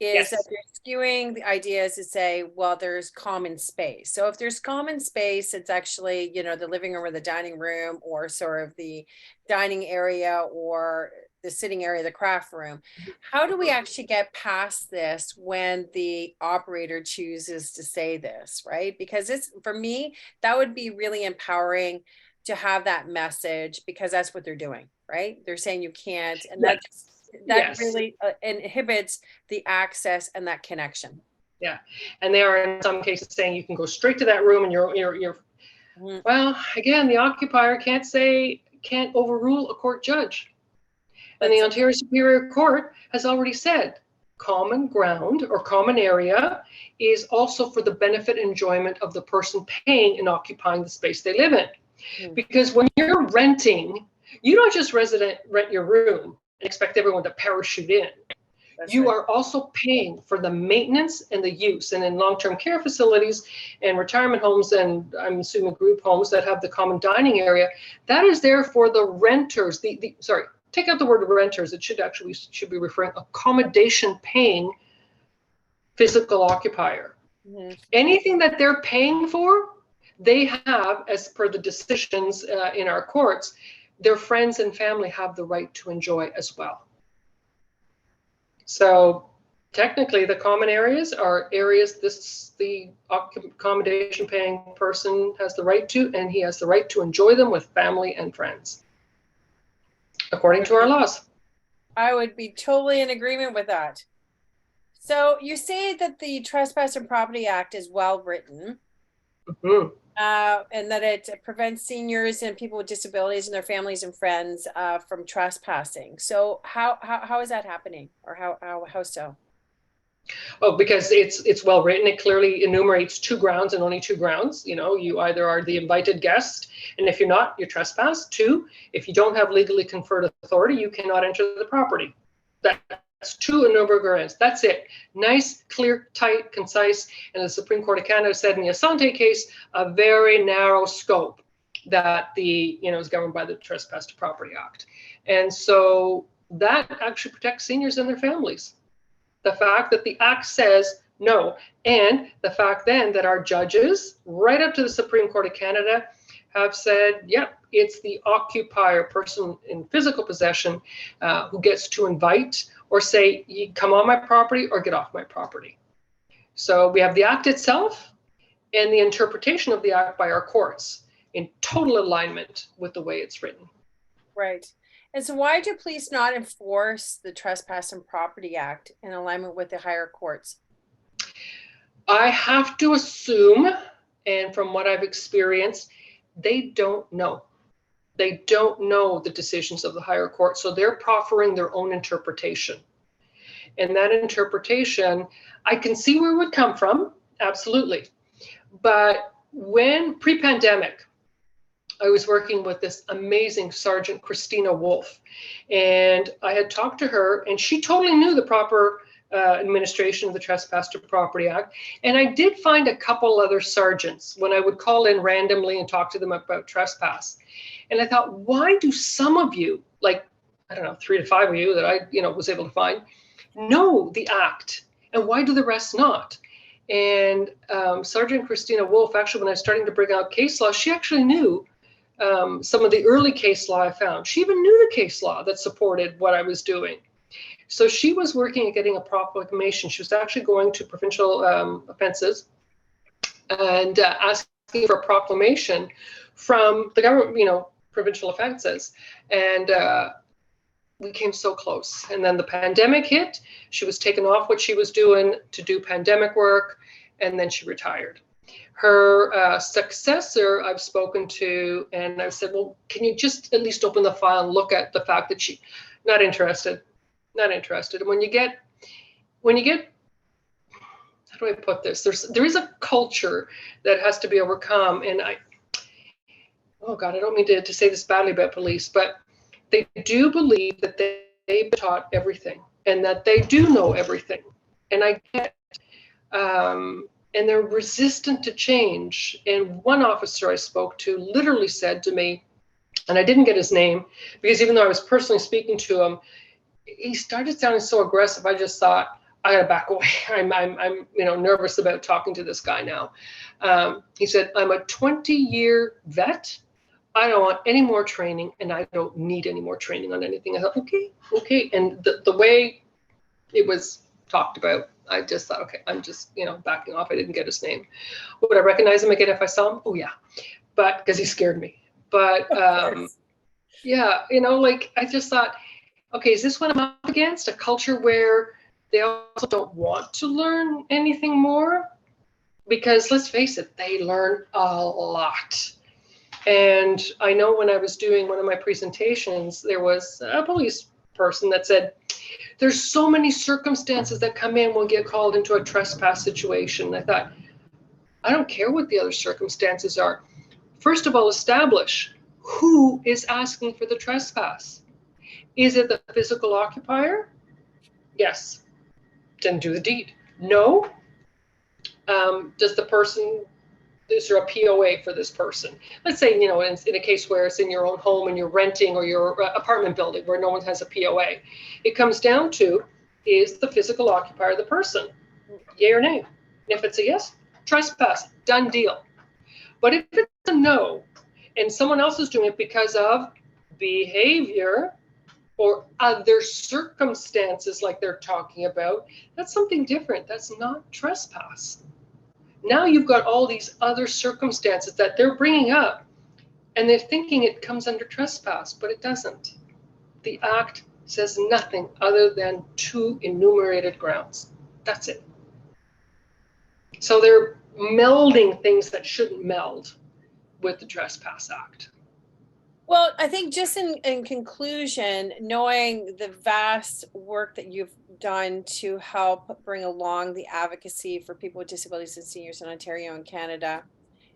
is that they're skewing the ideas to say, well, there's common space. So if there's common space, it's actually, the living room or the dining room or sort of the dining area or the sitting area, the craft room. How do we actually get past this when the operator chooses to say this, right? Because for me, that would be really empowering to have that message, because that's what they're doing, right? They're saying you can't, and that really inhibits the access and that connection.
Yeah, and they are in some cases saying you can go straight to that room, and you're well, again, the occupier can't overrule a court judge, and the Ontario Superior Court has already said common ground or common area is also for the benefit and enjoyment of the person paying and occupying the space they live in. Because when you're renting, you don't just rent your room and expect everyone to parachute in. You are also paying for the maintenance and the use. And in long-term care facilities and retirement homes, and I'm assuming group homes that have the common dining area, that is there for the renters. Sorry, take out the word renters. It should be referring accommodation paying physical occupier. Anything that they're paying for, they have, as per the decisions in our courts, their friends and family have the right to enjoy as well. So technically the common areas are areas the accommodation paying person has the right to, and he has the right to enjoy them with family and friends, according to our laws.
I would be totally in agreement with that. So you say that the Trespass and Property Act is well written. And that it prevents seniors and people with disabilities and their families and friends from trespassing. So how is that happening, or how so?
Oh, because it's well written. It clearly enumerates 2 grounds and only 2 grounds. You either are the invited guest, and if you're not, you're trespass. 2, if you don't have legally conferred authority, you cannot enter the property. That's 2 enumerated grounds. That's it. Nice, clear, tight, concise. And the Supreme Court of Canada said in the Asante case, a very narrow scope that is governed by the Trespass to Property Act. And so that actually protects seniors and their families. The fact that the Act says no, and the fact then that our judges, right up to the Supreme Court of Canada, have said, yep, it's the occupier, person in physical possession, who gets to invite or say, you come on my property or get off my property. So we have the Act itself and the interpretation of the Act by our courts in total alignment with the way it's written.
Right. And so why do police not enforce the Trespass and Property Act in alignment with the higher courts?
I have to assume, and from what I've experienced, they don't know. They don't know the decisions of the higher court, so they're proffering their own interpretation. And that interpretation, I can see where it would come from, absolutely. But when pre-pandemic, I was working with this amazing Sergeant Christina Wolf, and I had talked to her, and she totally knew the proper administration of the Trespass to Property Act. And I did find a couple other sergeants when I would call in randomly and talk to them about trespass. And I thought, why do some of you, like, I don't know, 3 to 5 of you that I was able to find, know the Act, and why do the rest not? And Sergeant Christina Wolf, actually, when I was starting to bring out case law, she actually knew some of the early case law I found. She even knew the case law that supported what I was doing. So she was working at getting a proclamation. She was actually going to provincial offenses and asking for a proclamation from the government, provincial offenses. And we came so close. And then the pandemic hit. She was taken off what she was doing to do pandemic work, and then she retired. Her successor I've spoken to, and I've said, well, can you just at least open the file and look at the fact that she not interested. And when you get how do I put this? There is a culture that has to be overcome, and oh God, I don't mean to say this badly about police, but they do believe that they've taught everything and that they do know everything. And I get, and they're resistant to change. And one officer I spoke to literally said to me, and I didn't get his name because even though I was personally speaking to him, he started sounding so aggressive. I just thought, I gotta back away. I'm nervous about talking to this guy now. He said, I'm a 20-year vet. I don't want any more training, and I don't need any more training on anything. I thought, okay. And the way it was talked about, I just thought, okay, I'm just, backing off. I didn't get his name. Would I recognize him again if I saw him? Oh yeah, but because he scared me. But yeah, I just thought, okay, is this what I'm up against? A culture where they also don't want to learn anything more? Because let's face it, they learn a lot. And I know when I was doing one of my presentations, there was a police person that said, there's so many circumstances that come in when we get called into a trespass situation. I thought, I don't care what the other circumstances are. First of all, establish who is asking for the trespass. Is it the physical occupier? Yes. Didn't do the deed. No. Does the person, is there a POA for this person? Let's say, in a case where it's in your own home and you're renting or your apartment building where no one has a POA. It comes down to, is the physical occupier the person? Yay or nay? And if it's a yes, trespass, done deal. But if it's a no, and someone else is doing it because of behavior or other circumstances like they're talking about, that's something different. That's not trespass. Now you've got all these other circumstances that they're bringing up, and they're thinking it comes under trespass, but it doesn't. The Act says nothing other than 2 enumerated grounds. That's it. So they're melding things that shouldn't meld with the Trespass Act.
Well, I think just in conclusion, knowing the vast work that you've done to help bring along the advocacy for people with disabilities and seniors in Ontario and Canada,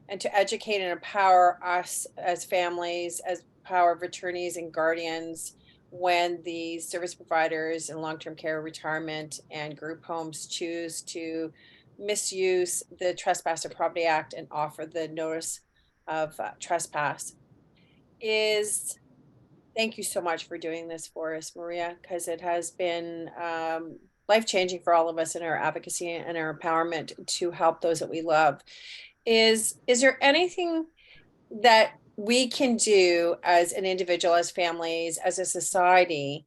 and to educate and empower us as families, as power of attorneys and guardians, when the service providers in long-term care, retirement, and group homes choose to misuse the Trespass Property Act and offer the notice of trespass. Thank you so much for doing this for us, Maria, because it has been life-changing for all of us in our advocacy and our empowerment to help those that we love. Is there anything that we can do as an individual, as families, as a society,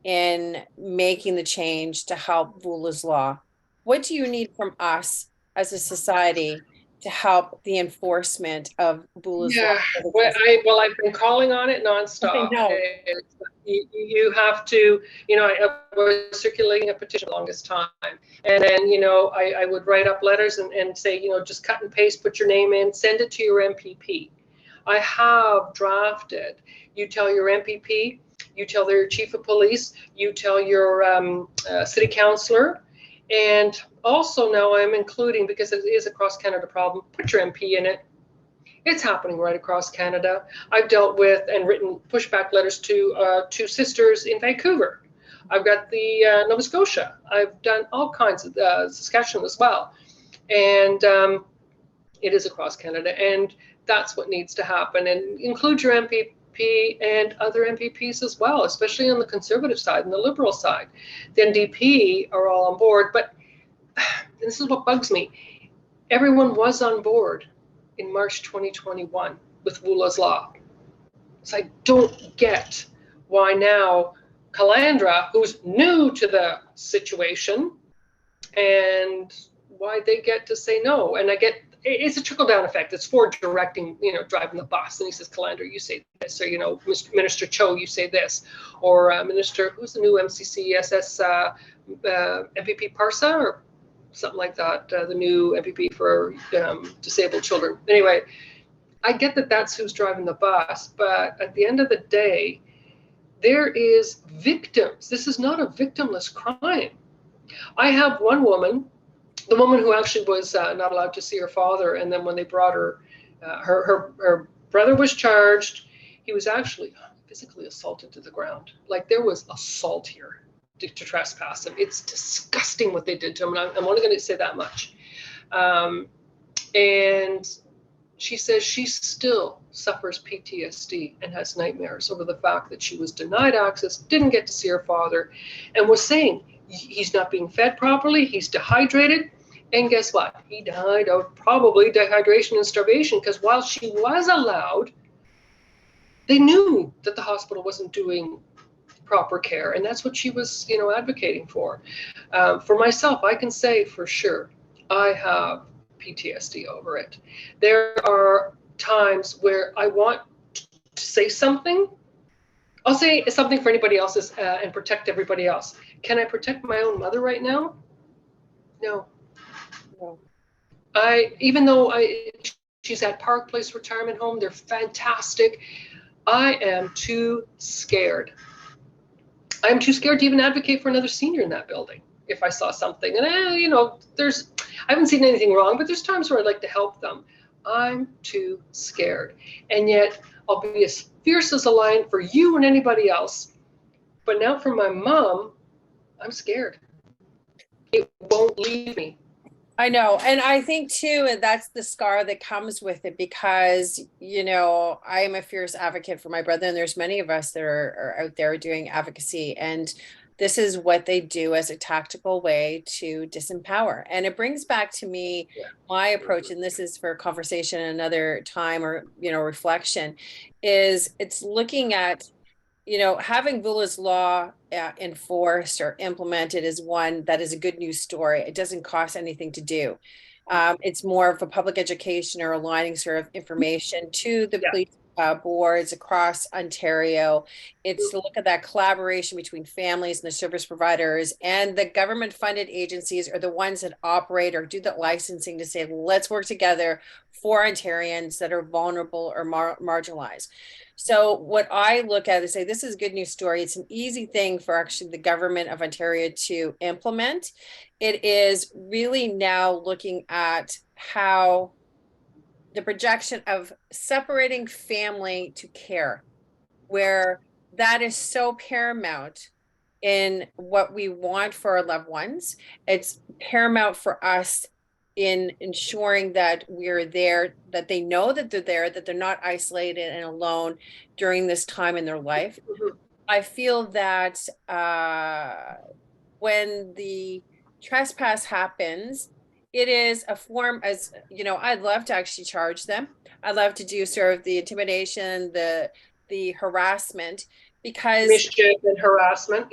in making the change to help Vula's Law? What do you need from us as a society to help the enforcement of Vula's Law?
Well, I've been calling on it nonstop. You have to, I was circulating a petition for the longest time. And then, I would write up letters and say, just cut and paste, put your name in, send it to your MPP. I have drafted. You tell your MPP, you tell their chief of police, you tell your city councillor. And also now I'm including, because it is a cross-Canada problem, put your MP in it. It's happening right across Canada. I've dealt with and written pushback letters to 2 sisters in Vancouver. I've got the Nova Scotia. I've done all kinds of Saskatchewan as well. And it is across Canada. And that's what needs to happen. And include your MPP and other MPPs as well, especially on the Conservative side and the Liberal side. The NDP are all on board. But this is what bugs me. Everyone was on board in March 2021 with Vula's Law. So I don't get why now Calandra, who's new to the situation, and why they get to say no. And I get, it's a trickle-down effect. It's Ford directing, driving the bus, and he says, Calandra, you say this, or, Minister Cho, you say this, or Minister, who's the new MCCSS MPP Parsa, or something like that, the new MPP for disabled children. Anyway, I get that that's who's driving the bus, but at the end of the day, there is victims. This is not a victimless crime. I have one woman the woman who actually was not allowed to see her father, and then when they brought her, her brother was charged. He was actually physically assaulted to the ground. Like, there was assault here to trespass him. It's disgusting what they did to him. And I'm only going to say that much. And she says she still suffers PTSD and has nightmares over the fact that she was denied access, didn't get to see her father, and was saying he's not being fed properly, he's dehydrated. And guess what? He died of probably dehydration and starvation, because while she was allowed, they knew that the hospital wasn't doing proper care, and that's what she was, advocating for. For myself, I can say for sure, I have PTSD over it. There are times where I want to say something. I'll say something for anybody else's and protect everybody else. Can I protect my own mother right now? No. Even though she's at Park Place Retirement Home, they're fantastic. I am too scared. I'm too scared to even advocate for another senior in that building if I saw something. And I haven't seen anything wrong, but there's times where I'd like to help them. I'm too scared. And yet I'll be as fierce as a lion for you and anybody else. But now for my mom, I'm scared. It won't leave me.
I know. And I think too, that's the scar that comes with it, because, I am a fierce advocate for my brother, and there's many of us that are out there doing advocacy. And this is what they do as a tactical way to disempower. And it brings back to me my approach, and this is for conversation another time, or, reflection, is it's looking at, having Vula's law enforced or implemented is one that is a good news story. It doesn't cost anything to do. It's more of a public education or aligning sort of information to the police boards across Ontario. It's to look at that collaboration between families and the service providers, and the government funded agencies are the ones that operate or do the licensing to say, let's work together for Ontarians that are vulnerable or marginalized. So what I look at is say, this is a good news story. It's an easy thing for actually the government of Ontario to implement. It is really now looking at how the projection of separating family to care, where that is so paramount in what we want for our loved ones. It's paramount for us in ensuring that we're there, that they know that they're there, that they're not isolated and alone during this time in their life. I feel that when the trespass happens, it is a form, as I'd love to actually charge them. I'd love to do sort of the intimidation, the harassment, because
mischief and harassment.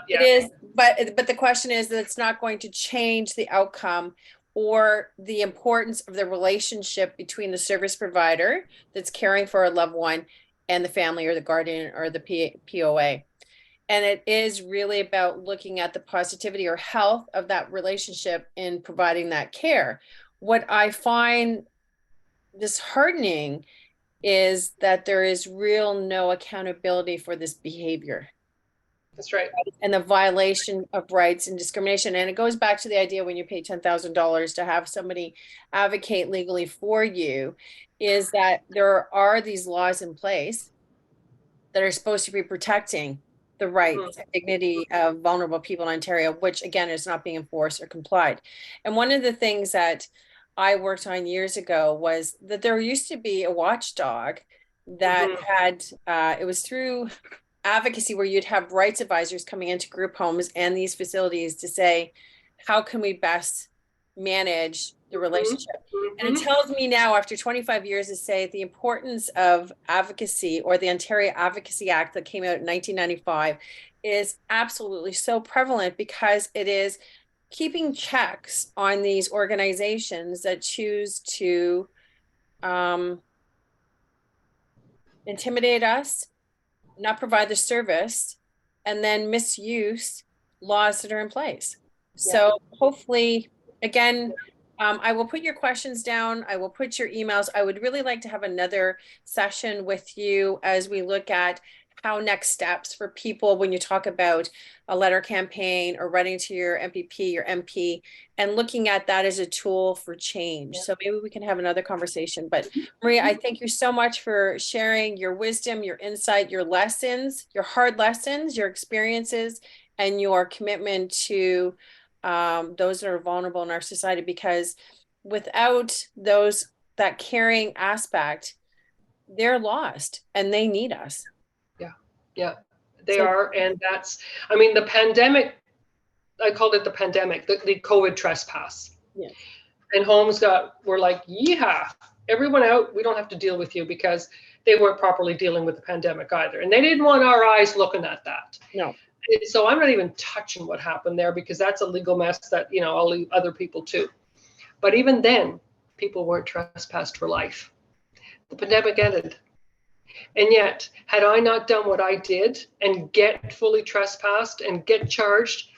it is, but the question is that it's not going to change the outcome or the importance of the relationship between the service provider that's caring for a loved one and the family or the guardian or the POA. And it is really about looking at the positivity or health of that relationship in providing that care. What I find disheartening is that there is no accountability for this behavior.
That's right.
And the violation of rights and discrimination. And it goes back to the idea when you pay $10,000 to have somebody advocate legally for you, is that there are these laws in place that are supposed to be protecting the rights and dignity of vulnerable people in Ontario, which again is not being enforced or complied. And one of the things that I worked on years ago was that there used to be a watchdog that had, it was through advocacy, where you'd have rights advisors coming into group homes and these facilities to say, how can we best manage the relationship? And it tells me now, after 25 years, to say the importance of advocacy, or the Ontario Advocacy Act that came out in 1995, is absolutely so prevalent, because it is keeping checks on these organizations that choose to intimidate us, not provide the service, and then misuse laws that are in place. So hopefully, again, I will put your questions down. I will put your emails. I would really like to have another session with you as we look at how next steps for people when you talk about a letter campaign or writing to your MPP, your MP, and looking at that as a tool for change. So maybe we can have another conversation. But Maria, I thank you so much for sharing your wisdom, your insight, your lessons, your hard lessons, your experiences, and your commitment to those that are vulnerable in our society, because without that caring aspect, they're lost and they need us.
Yeah, they are. And that's, I mean, the pandemic, I called it the pandemic, the COVID trespass.
Yeah.
And homes were like, yeah, everyone out. We don't have to deal with you, because they weren't properly dealing with the pandemic either. And they didn't want our eyes looking at that.
No.
So I'm not even touching what happened there, because that's a legal mess that, I'll leave other people to. But even then, people weren't trespassed for life. The pandemic ended. And yet, had I not done what I did and get fully trespassed and get charged,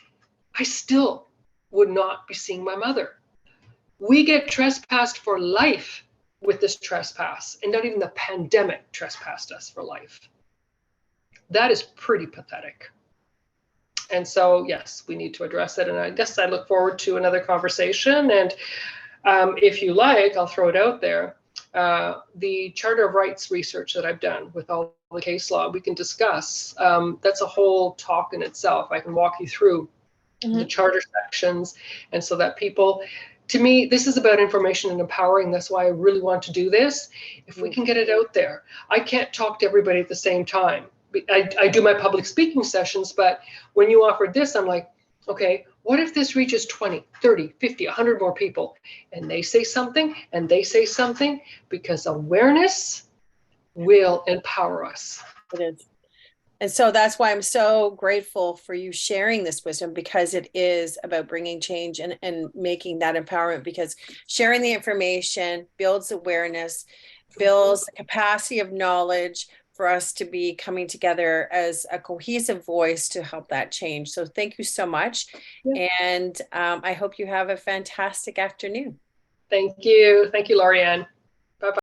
I still would not be seeing my mother. We get trespassed for life with this trespass, and not even the pandemic trespassed us for life. That is pretty pathetic. And so, yes, we need to address it. And I guess I look forward to another conversation. And if you like, I'll throw it out there. The Charter of Rights research that I've done with all the case law, we can discuss. That's a whole talk in itself. I can walk you through the charter sections, and so that people, to me, this is about information and empowering. That's why I really want to do this. If we can get it out there, I can't talk to everybody at the same time. I do my public speaking sessions, but when you offered this, I'm like, okay, what if this reaches 20, 30, 50, 100 more people, and they say something, and they say something, because awareness will empower us.
It is. And so that's why I'm so grateful for you sharing this wisdom, because it is about bringing change and making that empowerment, because sharing the information builds awareness, builds the capacity of knowledge for us to be coming together as a cohesive voice to help that change. So thank you so much. Yeah. And I hope you have a fantastic afternoon.
Thank you. Thank you, Lorianne. Bye-bye.